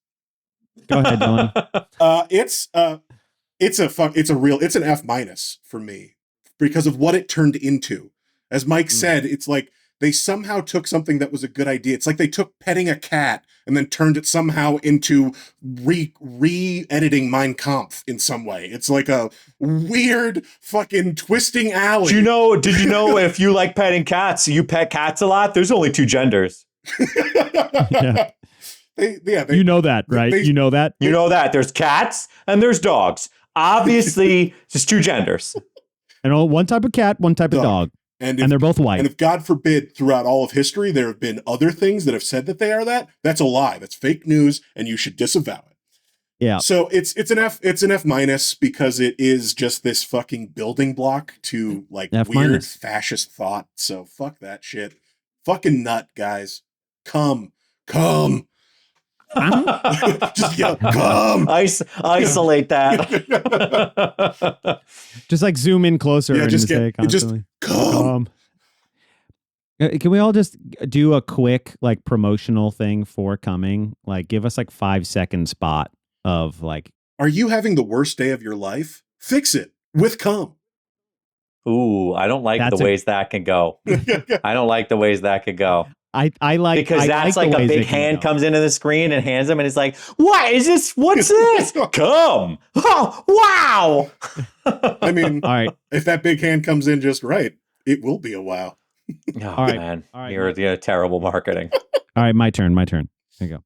Go ahead, Dillon. It's an F- for me because of what it turned into. As Mike said, it's like they somehow took something that was a good idea. It's like they took petting a cat and then turned it somehow into re-editing Mein Kampf in some way. It's like a weird fucking twisting alley. Did you know if you like petting cats, you pet cats a lot, there's only two genders. Yeah. You know that, right? You know that? You know that. There's cats and there's dogs. Obviously, just two genders. And one type of cat, one type of dog. And they're both white. And if God forbid, throughout all of history, there have been other things that have said that they are that, that's a lie. That's fake news, and you should disavow it. Yeah. So it's an F because it is just this fucking building block to like weird fascist thought. So fuck that shit. Fucking nut, guys. Come. Just yell, come. Isolate that. Just like zoom in closer and say constantly. Come. Can we all just do a quick like promotional thing for coming? Like give us like 5-second spot of like, are you having the worst day of your life? Fix it with come. Ooh, I don't like the ways that can go. I don't like the ways that could go. I like because that's like a big hand comes into the screen and hands him and he's like, what is this? What's this? Come. Oh, wow. I mean, all right. If that big hand comes in just right, it will be a wow. Oh, all right, man. All right, you're terrible marketing. All right, my turn. There you go.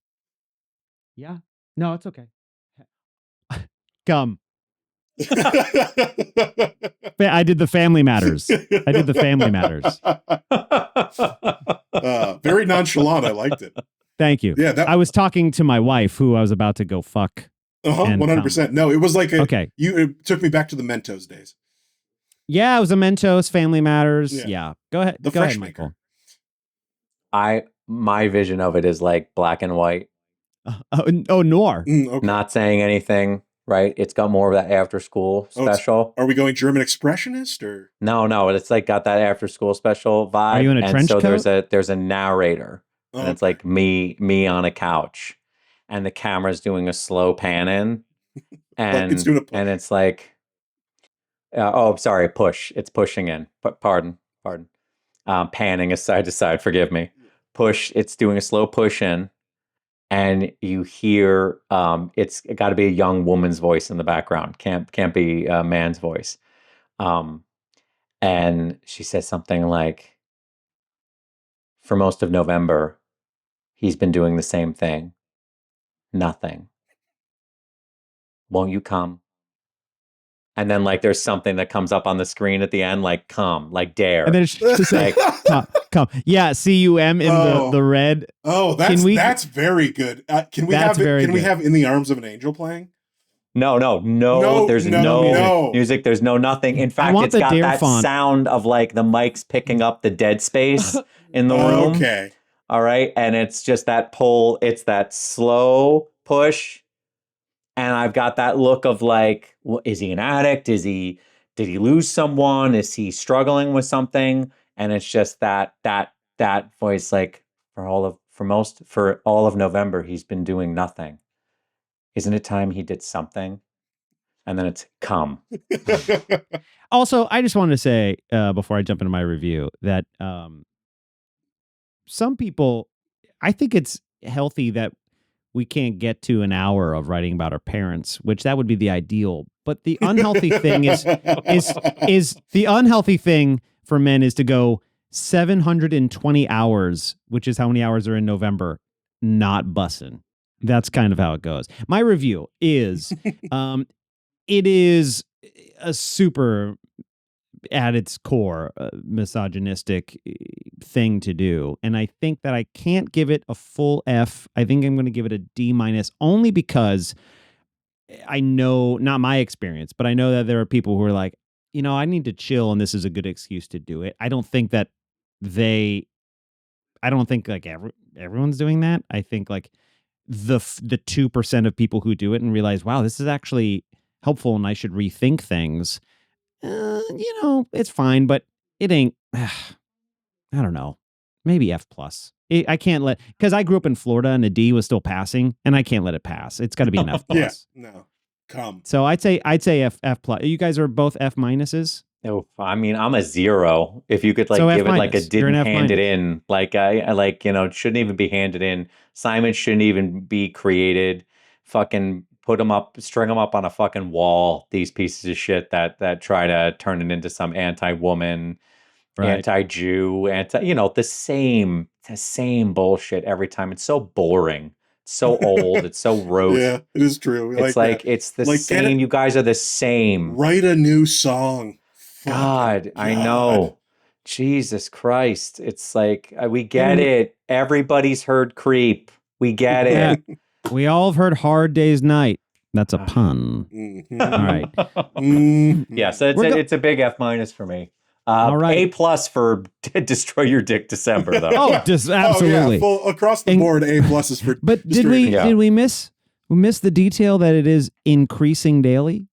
Yeah. No, it's okay. Come. I did the Family Matters. Very nonchalant. I liked it. Thank you. Yeah, I was talking to my wife, who I was about to go fuck. 100%. No, it was like it took me back to the Mentos days. Yeah, it was a Mentos, Family Matters. Yeah. Go ahead. The Go Fresh ahead, Maker. Michael. My vision of it is like black and white. Noir. Okay. Not saying anything. Right, it's got more of that after school special. Are we going German expressionist or no? It's like got that after school special vibe. Are you in a trench coat? There's a narrator, and it's like me on a couch, and the camera's doing a slow pan in, and it's like, sorry, push. It's pushing in. Pardon. Panning side to side. Forgive me. Push. It's doing a slow push in. And you hear it's got to be a young woman's voice in the background. Can't be a man's voice. And she says something like, for most of November, he's been doing the same thing. Nothing. Won't you come? And then like there's something that comes up on the screen at the end, like come, like dare. And then it's just like come. Yeah, CUM in the red. Oh, that's very good. Can we have In the Arms of an Angel playing? No. There's no music. There's no nothing. In fact, it's got that sound of like the mic's picking up the dead space in the room. Okay. All right. And it's just that pull. It's that slow push. And I've got that look of like, well, is he an addict? Did he lose someone? Is he struggling with something? And it's just that voice, like for all of November, he's been doing nothing. Isn't it time he did something? And then it's come. Also, I just wanted to say before I jump into my review that some people, I think it's healthy that we can't get to an hour of writing about our parents, which that would be the ideal. But the unhealthy thing is the unhealthy thing for men is to go 720 hours, which is how many hours are in November, not bussin'. That's kind of how it goes. My review is, it is a super, at its core, misogynistic thing to do. And I think that I can't give it a full F. I think I'm going to give it a D- only because I know, not my experience, but I know that there are people who are like, I need to chill and this is a good excuse to do it. I don't think like everyone's doing that. I think like the 2% of people who do it and realize, wow, this is actually helpful and I should rethink things. It's fine, but it ain't. I don't know. Maybe F plus. I can't because I grew up in Florida and a D was still passing, and I can't let it pass. It's got to be an F plus. Yeah, no, come. So I'd say F plus. You guys are both F minuses. No, I mean, I'm a 0. If you could like So give it like a F-. You're an didn't F-. hand it in, like I like, it shouldn't even be handed in. Simon shouldn't even be created. Fucking put them up, string them up on a fucking wall. These pieces of shit that try to turn it into some anti-woman, Right. anti-Jew, the same bullshit every time. It's so boring. It's so old. It's so rote. Yeah, it is true. It's like it's the same. You guys are the same. Write a new song. God, I know. Jesus Christ. It's like, we get it. Everybody's heard Creep. We get it. We all have heard Hard Day's Night. That's a pun. Mm-hmm. All right. Mm-hmm. Yeah, so it's a big F minus for me. All right. A plus for Destroy Your Dick December, though. Oh, just absolutely. Oh, yeah. Across the board, A plus is for. But did we miss the detail that it is increasing daily?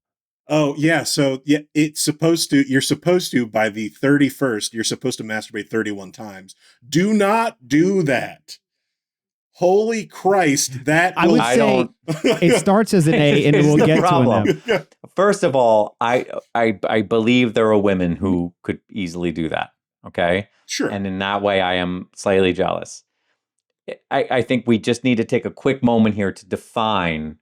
Oh yeah, so yeah, you're supposed to by the 31st, you're supposed to masturbate 31 times. Do not do that. Holy Christ, that I would say it starts as an A and it will get to an F. First of all, I believe there are women who could easily do that. Okay? Sure. And in that way I am slightly jealous. I think we just need to take a quick moment here to define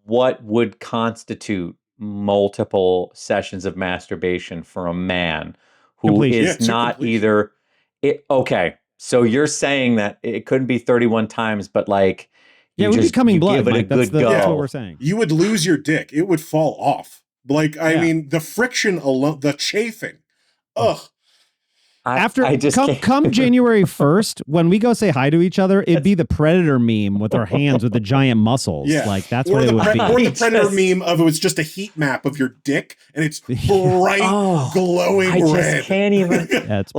what would constitute multiple sessions of masturbation for a man who is not either okay. So you're saying that it couldn't be 31 times, but like it would be coming blood. Give it a good go. That's what we're saying. You would lose your dick. It would fall off. Like I mean, the friction alone, the chafing. Ugh. Come January 1st, when we go say hi to each other, it'd be the Predator meme with our hands with the giant muscles. Yeah. Like that's what it would be. Or the Predator meme of it was just a heat map of your dick and it's bright, glowing red. I just can't even. It's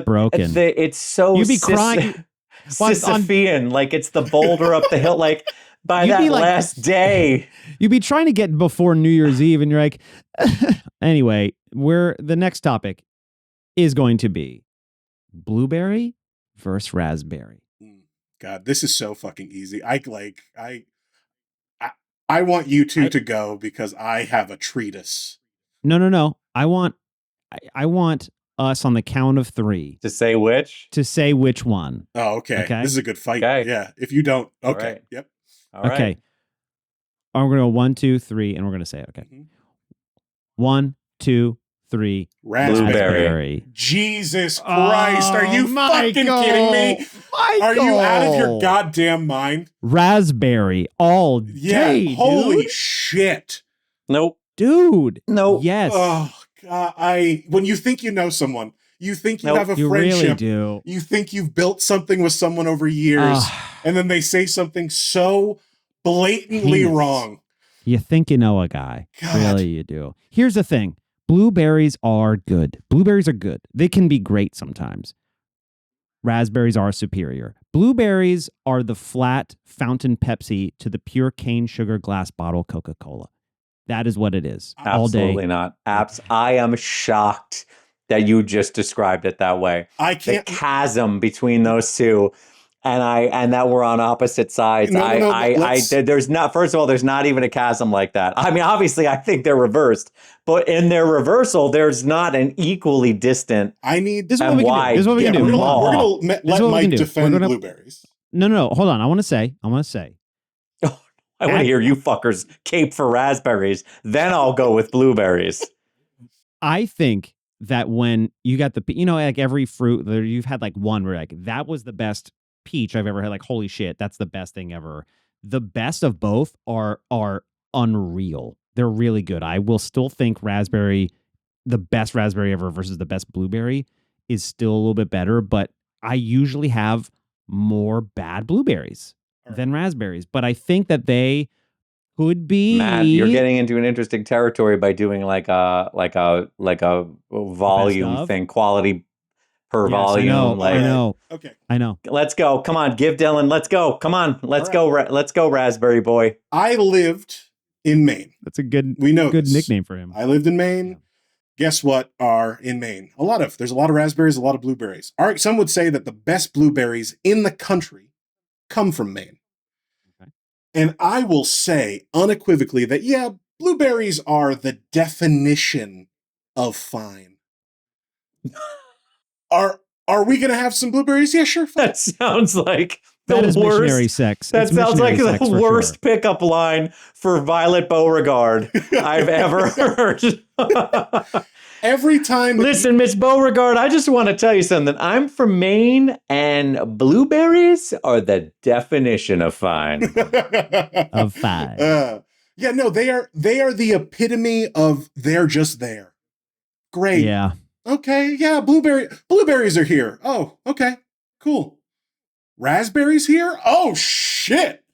broken. It's so. You'd be crying. Sisyphean, like it's the boulder up the hill. Like by that last day, you'd be trying to get before New Year's Eve, and you're like, anyway, the next topic is going to be blueberry versus raspberry. God, this is so fucking easy. I want you two to go because I have a treatise. No. I want us on the count of 3 to say which one. Oh, okay. This is a good fight. Okay. Yeah. If you don't, okay. Right. Yep. All right. Okay. We're gonna go 1, 2, 3, and we're gonna say it. Okay. 1, 2, 3. Raspberry. Jesus Christ. Are you fucking kidding me? Michael. Are you out of your goddamn mind? Raspberry all day. Holy dude. Shit. Nope. Dude. Nope. Yes. Oh, God. When you think you know someone, you think you have a you friendship. Really do. You think you've built something with someone over years, and then they say something so blatantly wrong. You think you know a guy. God. Really, you do. Here's the thing. Blueberries are good. Blueberries are good. They can be great sometimes. Raspberries are superior. Blueberries are the flat fountain Pepsi to the pure cane sugar glass bottle Coca-Cola. That is what it is. Absolutely not. I am shocked that you just described it that way. I can't. The chasm between those two. And that we're on opposite sides. There's not. First of all, there's not even a chasm like that. I mean, obviously, I think they're reversed, but in their reversal, there's not an equally distant. This is what we can do. This is what we can do. We're gonna let Mike defend blueberries. No. Hold on. I want to say. I want to hear you fuckers cape for raspberries. Then I'll go with blueberries. I think that when you got like every fruit, you've had like one where like that was the best peach I've ever had. Like, holy shit, that's the best thing ever. The best of both are unreal. They're really good. I will still think the best raspberry ever versus the best blueberry is still a little bit better, but I usually have more bad blueberries than raspberries. But I think that Could be. Matt, you're getting into an interesting territory by doing like a volume of? thing, quality per Yes, volume. I know. Like, I know. Okay. I know. let's go. Come on, give Dillon. Let's go. Come on, let's All go. Let's go, Raspberry Boy. I lived in Maine. That's a good We know good this. nickname for him. I lived in Maine. Yeah. Guess what are in Maine? There's a lot of raspberries, a lot of blueberries. All right, some would say that the best blueberries in the country come from Maine. Okay. And I will say unequivocally that, yeah, blueberries are the definition of fine. Are we going to have some blueberries? Yeah, sure. Fine. That sounds like That the is missionary worst. sex. That It's sounds like missionary the sex for worst sure. pickup line for Violet Beauregard I've ever heard. Every time. Listen, Miss Beauregard, I just want to tell you something. I'm from Maine, and blueberries are the definition of fine. Of fine. Yeah, no, they are the epitome of they're just there. Great. Yeah. Okay, yeah, blueberries are here. Oh, okay, cool. Raspberries here? Oh shit!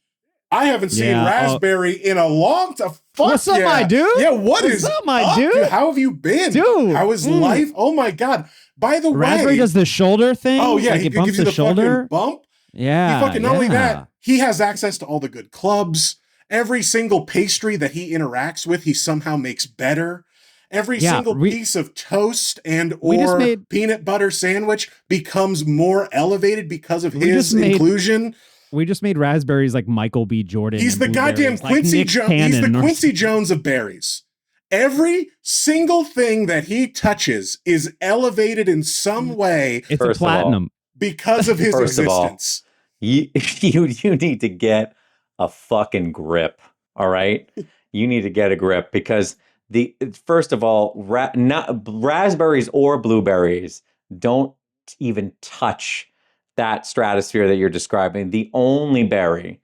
I haven't seen raspberry in a long time. What's up, my dude? Yeah, what's up, my dude? How have you been? Dude. How is life? Oh my god. By the Raspberry way, does the shoulder thing. oh yeah, like he it bumps gives you the shoulder. fucking bump. Yeah. He fucking not only yeah. that, he has access to all the good clubs. Every single pastry that he interacts with, he somehow makes better. Every single piece of toast and or peanut butter sandwich becomes more elevated because of his inclusion. We just made raspberries like Michael B. Jordan. He's the goddamn Quincy Jones. He's the Quincy Jones of berries. Every single thing that he touches is elevated in some way. It's a platinum because of his existence. You need to get a fucking grip. All right, you need to get a grip because first of all, raspberries or blueberries don't even touch that stratosphere that you're describing. The only berry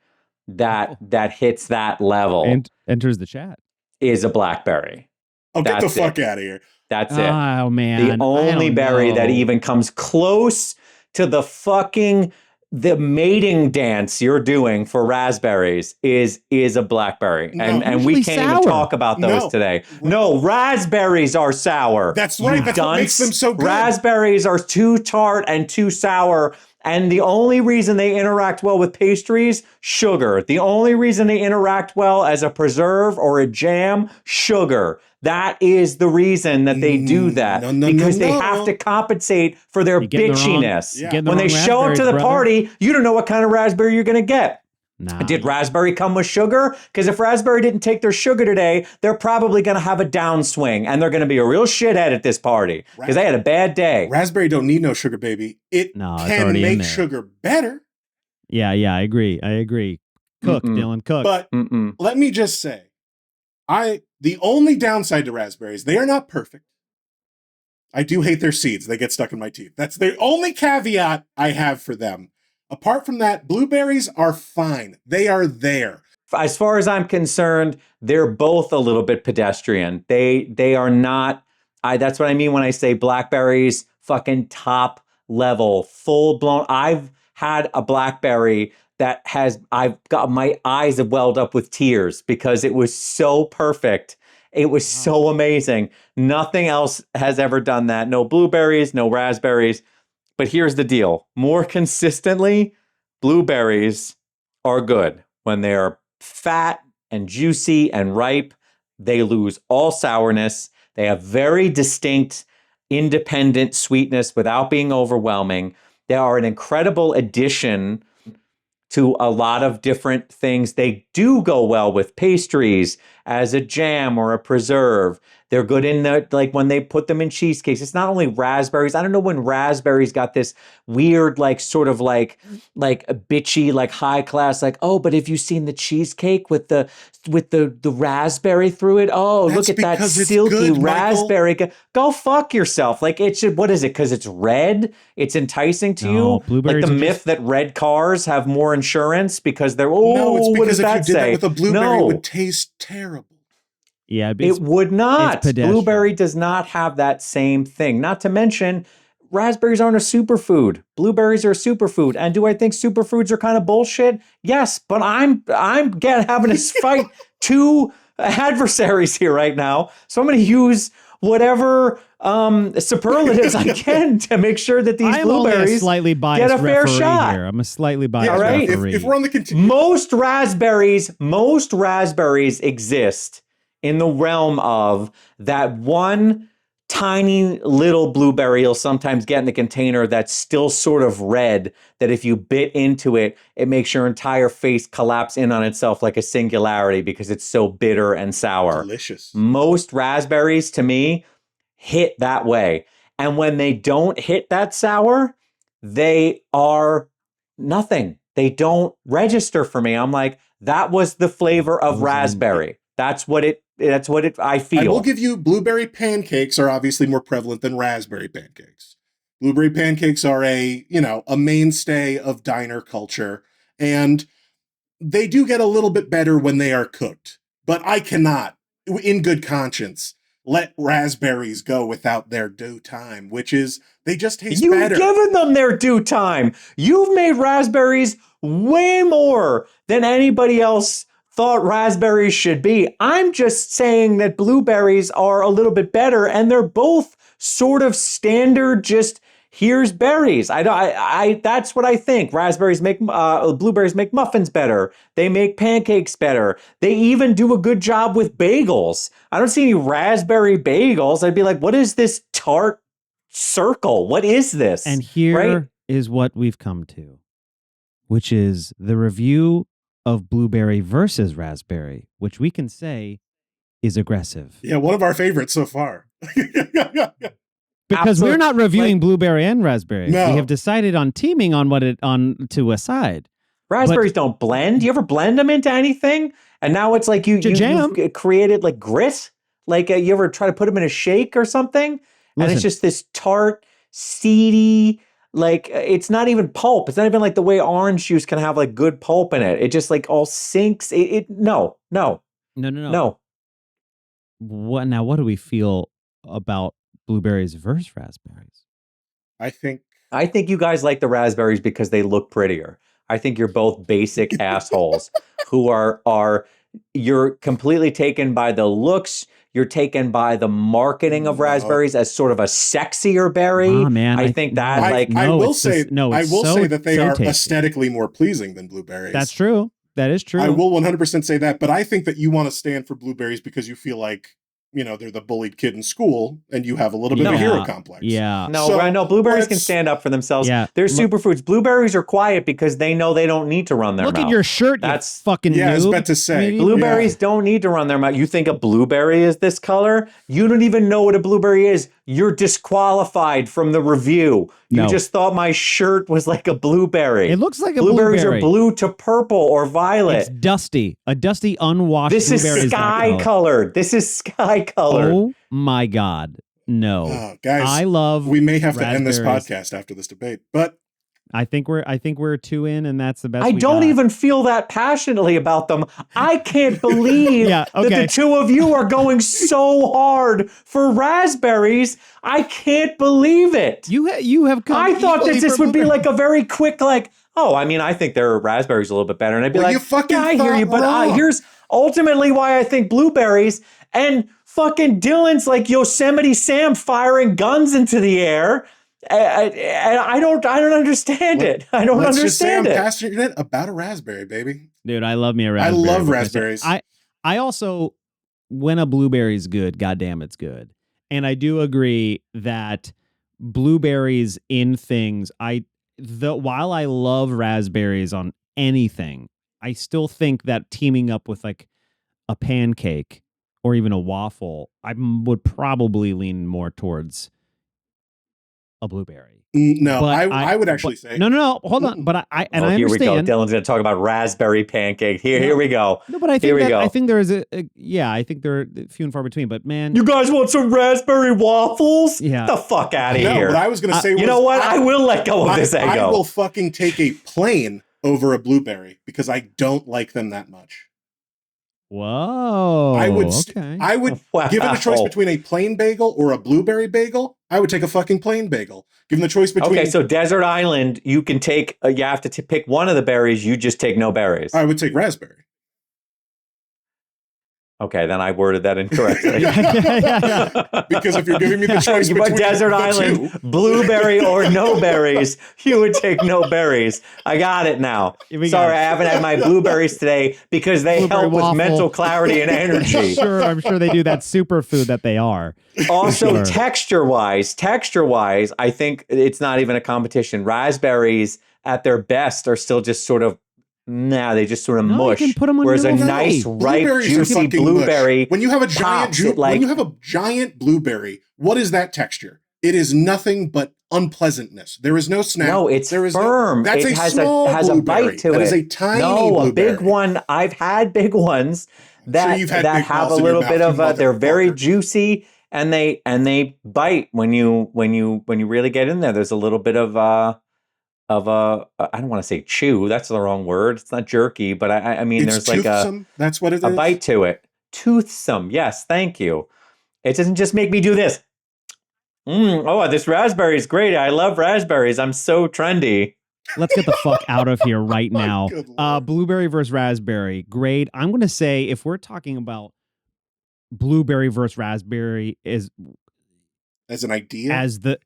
that hits that level and enters the chat is a blackberry. Oh, get the fuck out of here. That's it. Oh man. The only berry that even comes close to the mating dance you're doing for raspberries is a blackberry. And we can't even talk about those today. No, raspberries are sour. That's right. That's what makes them so good. Raspberries are too tart and too sour. And the only reason they interact well with pastries, sugar. The only reason they interact well as a preserve or a jam, sugar. That is the reason that they do that. Because they have to compensate for their bitchiness. When they show up to the party, you don't know what kind of raspberry you're going to get. Nah. Did raspberry come with sugar? Because if raspberry didn't take their sugar today, they're probably going to have a downswing and they're going to be a real shithead at this party because they had a bad day. Raspberry don't need no sugar, baby. It can make sugar better. Yeah, I agree. Cook, Dillon, cook. But let me just say, the only downside to raspberries, they are not perfect. I do hate their seeds. They get stuck in my teeth. That's the only caveat I have for them. Apart from that, blueberries are fine. They are there. As far as I'm concerned, they're both a little bit pedestrian. They are not. That's what I mean when I say blackberries, fucking top level, full blown. I've had a blackberry that I've got my eyes have welled up with tears because it was so perfect. It was so amazing. Nothing else has ever done that. No blueberries, no raspberries. But here's the deal. More consistently, blueberries are good. When they're fat and juicy and ripe, they lose all sourness. They have very distinct, independent sweetness without being overwhelming. They are an incredible addition to a lot of different things. They do go well with pastries as a jam or a preserve. They're good in when they put them in cheesecakes. It's not only raspberries. I don't know when raspberries got this weird, sort of like a bitchy, high class, but have you seen the cheesecake with the raspberry through it? Oh, that's look at that silky good, raspberry. Go fuck yourself. It should, what is it? Because it's red? It's enticing to you? Like the myth that red cars have more insurance because they're, no, it's what does because if that you did say? that with a blueberry, it would taste terrible. Yeah, it would not. Blueberry does not have that same thing. Not to mention, raspberries aren't a superfood. Blueberries are a superfood. And do I think superfoods are kind of bullshit? Yes, but I'm having a fight two adversaries here right now. So I'm going to use whatever superlatives I can to make sure that these I'm only a blueberries slightly biased get a fair referee shot. here. I'm a slightly biased All right. referee. If we're on the continue, Most raspberries exist in the realm of that one tiny little blueberry you'll sometimes get in the container that's still sort of red, that if you bit into it, it makes your entire face collapse in on itself like a singularity because it's so bitter and sour. delicious. Most raspberries, to me, hit that way. And when they don't hit that sour, they are nothing. They don't register for me. I'm like, that was the flavor of raspberry. That's what it I feel. I will give you blueberry pancakes are obviously more prevalent than raspberry pancakes. Blueberry pancakes are a mainstay of diner culture, and they do get a little bit better when they are cooked. But I cannot, in good conscience, let raspberries go without their due time, which is they just taste better. You've given them their due time. You've made raspberries way more than anybody else thought raspberries should be. I'm just saying that blueberries are a little bit better, and they're both sort of standard, just here's berries. That's what I think. Blueberries make muffins better. They make pancakes better. They even do a good job with bagels. I don't see any raspberry bagels. I'd be like, what is this tart circle? What is this? And here is what we've come to, which is the review of blueberry versus raspberry, which we can say is aggressive. Yeah, one of our favorites so far. Because we're not reviewing blueberry and raspberry. No. We have decided on teaming on to a side. Raspberries don't blend. Do you ever blend them into anything? And now it's like you've created like grit. Like you ever try to put them in a shake or something? And it's just this tart, seedy, like it's not even pulp. It's not even like the way orange juice can have like good pulp in it. It just like all sinks. No. What do we feel about blueberries versus raspberries? I think you guys like the raspberries because they look prettier. I think you're both basic assholes who are you're completely taken by the looks. You're taken by the marketing of raspberries as sort of a sexier berry. Man, I think that I will say that they are tasty. Aesthetically more pleasing than blueberries. That's true. That is true. I will 100% say that, but I think that you want to stand for blueberries because you feel like, they're the bullied kid in school and you have a little bit of a hero complex. Yeah. No, blueberries can stand up for themselves. Yeah. They're superfoods. Blueberries are quiet because they know they don't need to run their mouth. Look at your shirt, That's fucking I was about to say. Blueberries don't need to run their mouth. You think a blueberry is this color? You don't even know what a blueberry is. You're disqualified from the review. You just thought my shirt was like a blueberry. It looks like a Blueberries blueberry. are blue to purple or violet. It's dusty. A dusty, unwashed This blueberry is sky colored. This is sky colored. Oh my God. No. Guys, we may have to end this podcast after this debate, but I think we're 2 in, and that's the best. I don't even feel that passionately about them. I can't believe that the two of you are going so hard for raspberries. I can't believe it. You have come. I thought that this would be like a very quick, like, I think their raspberries a little bit better, and I'd be like, I hear you, but here's ultimately why I think blueberries. And fucking Dillon's like Yosemite Sam firing guns into the air. I don't understand it. I don't understand just say I'm it. passionate about a raspberry, baby. Dude, I love me a raspberry. I love raspberries. I also, when a blueberry's good, goddamn it's good. And I do agree that blueberries in things, while I love raspberries on anything, I still think that teaming up with like a pancake or even a waffle, I would probably lean more towards a blueberry. No, but I would actually say no. Hold on, but I understand. Here we go. Dylan's going to talk about raspberry pancake. Here we go. No, but I think I think there is I think there are few and far between. But man, you guys want some raspberry waffles? Yeah, get the fuck out of here. What I was going to say, you know what? I will let go of this ego. I will fucking take a plain over a blueberry because I don't like them that much. Whoa. I would given the choice between a plain bagel or a blueberry bagel, I would take a fucking plain bagel. Given the choice between Okay, so Desert Island, you can take you have to pick one of the berries, you just take no berries. I would take raspberry. Okay, then I worded that incorrectly. Because if you're giving me the choice you put between desert the island, two, blueberry or no berries, you would take no berries. I got it now. Sorry, I haven't had my blueberries today because they Blueberry help with waffle. mental clarity and energy. I'm sure they do that superfood that they are. Also, Sure. texture-wise, I think it's not even a competition. Raspberries at their best are still just sort of they just sort of No, you mush. can put 'em on Whereas your a little nice, thing. ripe, blueberries are juicy fucking blueberry mush. When you have a giant pops it like when you have a giant blueberry, what is that texture? It is nothing but unpleasantness. There is no snap. No, it's there is firm. No, that's it a has small has a blueberry. bite to that it. That is a tiny no, blueberry. a big one. I've had big ones Sure that you've had that big have a balls in your little mouth, bit you of they're very motherfucker. juicy and they bite when you really get in there. There's a little bit of I don't want to say chew. That's the wrong word. It's not jerky, but I mean, It's there's like toothsome. That's what it a is. bite to it. Toothsome. Yes, thank you. It doesn't just make me do this. Oh, this raspberry is great. I love raspberries. I'm so trendy. Let's get the fuck out of here right now. Good Lord. Blueberry versus raspberry. Grade. I'm going to say if we're talking about blueberry versus raspberry is As an idea,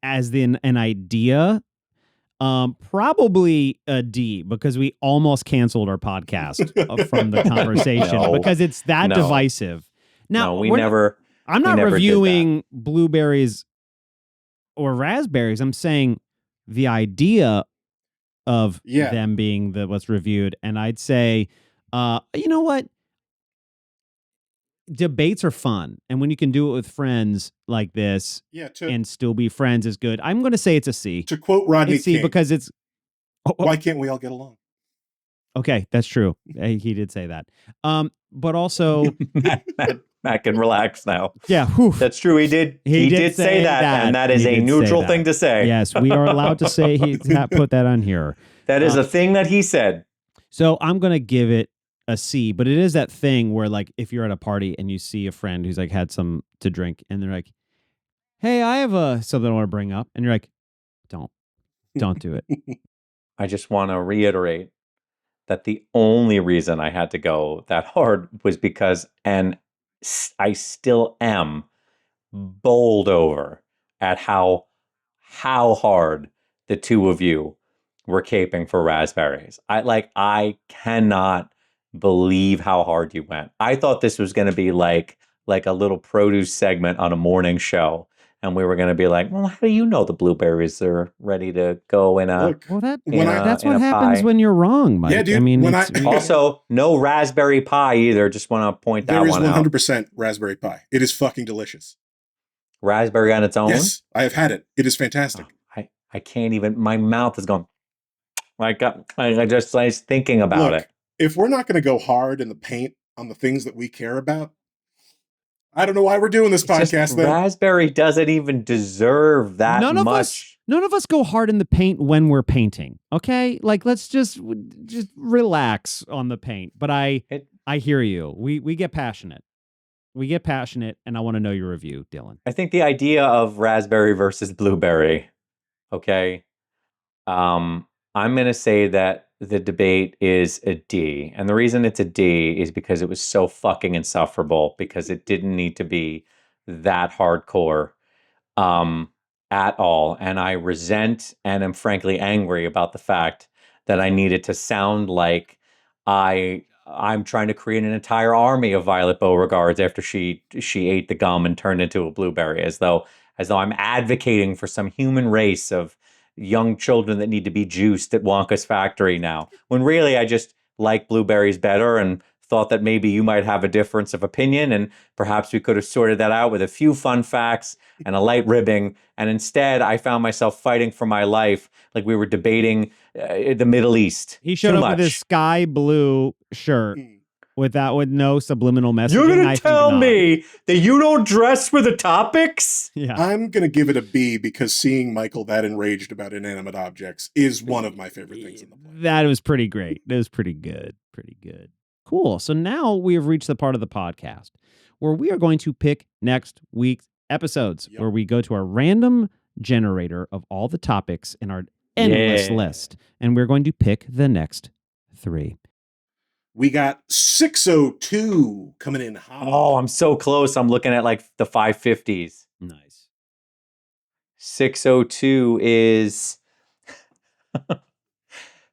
as in an idea, probably a D because we almost canceled our podcast from the conversation No. because it's that No. divisive. Now, No, we never. I'm we not never did reviewing blueberries or raspberries. I'm saying the idea of them being what's reviewed. And I'd say, you know what? Debates are fun. And when you can do it with friends like this and still be friends is good. I'm going to say it's a C. To quote Rodney it's C King, because it's... why can't we all get along? Okay, that's true. He did say that. But also... Matt can relax now. Yeah, whew. That's true. He did say that, and that is a neutral thing to say. Yes, we are allowed to say he put that on here. That is a thing that he said. So I'm going to give it a C, but it is that thing where like if you're at a party and you see a friend who's like had some to drink and they're like, hey, I have something I want to bring up. And you're like, don't do it. I just want to reiterate that the only reason I had to go that hard was because, and I still am bowled over at how hard the two of you were caping for raspberries. I cannot believe how hard you went. I thought this was going to be like a little produce segment on a morning show. And we were going to be like, well, how do you know the blueberries are ready to go in a... Look, well, that's what happens when you're wrong, Mike. Yeah, dude. I mean, also, no raspberry pie either. Just want to point that one out. There is 100% raspberry pie. It is fucking delicious. Raspberry on its own? Yes, I have had it. It is fantastic. Oh, I can't even... My mouth is going... I just thinking about it. If we're not going to go hard in the paint on the things that we care about, I don't know why we're doing this podcast then. Raspberry doesn't even deserve that much. None of us go hard in the paint when we're painting. Okay? Like let's just relax on the paint. But I hear you. We get passionate. We get passionate and I want to know your review, Dillon. I think the idea of raspberry versus blueberry, okay? I'm going to say that the debate is a D. And the reason it's a D is because it was so fucking insufferable because it didn't need to be that hardcore at all. And I resent and am frankly angry about the fact that I needed to sound like I'm trying to create an entire army of Violet Beauregards after she ate the gum and turned into a blueberry, as though I'm advocating for some human race of young children that need to be juiced at Wonka's factory now, when really I just like blueberries better and thought that maybe you might have a difference of opinion and perhaps we could have sorted that out with a few fun facts and a light ribbing. And instead I found myself fighting for my life like we were debating the Middle East. He showed up with his sky blue shirt with no subliminal messaging. You're going to tell me that you don't dress for the topics? Yeah. I'm going to give it a B because seeing Michael that enraged about inanimate objects is one of my favorite things in the play. That was pretty great. That was pretty good. Pretty good. Cool. So now we have reached the part of the podcast where we are going to pick next week's episodes, where we go to our random generator of all the topics in our endless list. And we're going to pick the next 3. We got 602 coming in hot. Oh, I'm so close. I'm looking at like the 550s. Nice. 602 is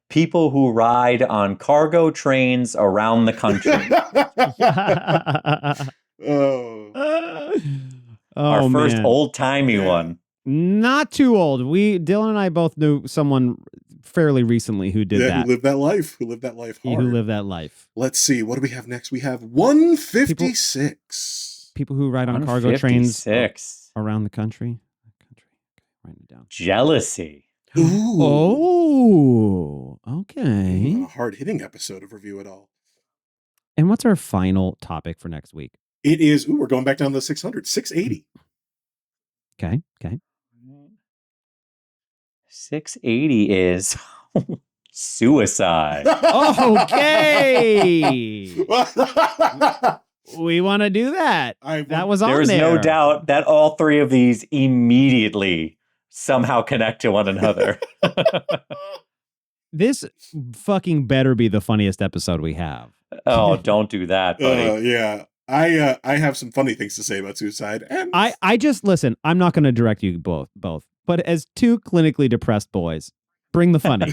people who ride on cargo trains around the country. Oh. Our first man. old-timey one. Not too old. Dylan and I both knew someone fairly recently who did that. Who lived that life. Who lived that life hard. Who lived that life. Let's see. What do we have next? We have 156. People who ride on cargo trains 156. around the country. Okay, writing it down. Jealousy. Ooh. Oh, okay. A hard-hitting episode of Review It All. And what's our final topic for next week? It is, we're going back down to the 600, 680. Okay. 680 is suicide. Okay. We want to do that. That was on there. There's no doubt that all three of these immediately somehow connect to one another. This fucking better be the funniest episode we have. Oh, don't do that, buddy. Yeah. I have some funny things to say about suicide. And I just listen, I'm not going to direct you both, but as two clinically depressed boys, bring the funny.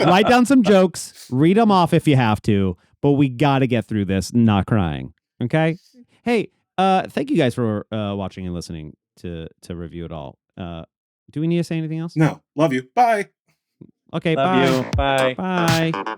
Write down some jokes, read them off if you have to, but we got to get through this not crying. Okay? Hey, thank you guys for watching and listening to Review It All. Do we need to say anything else? No. Love you. Bye. Okay, Love bye. you. Bye. Bye.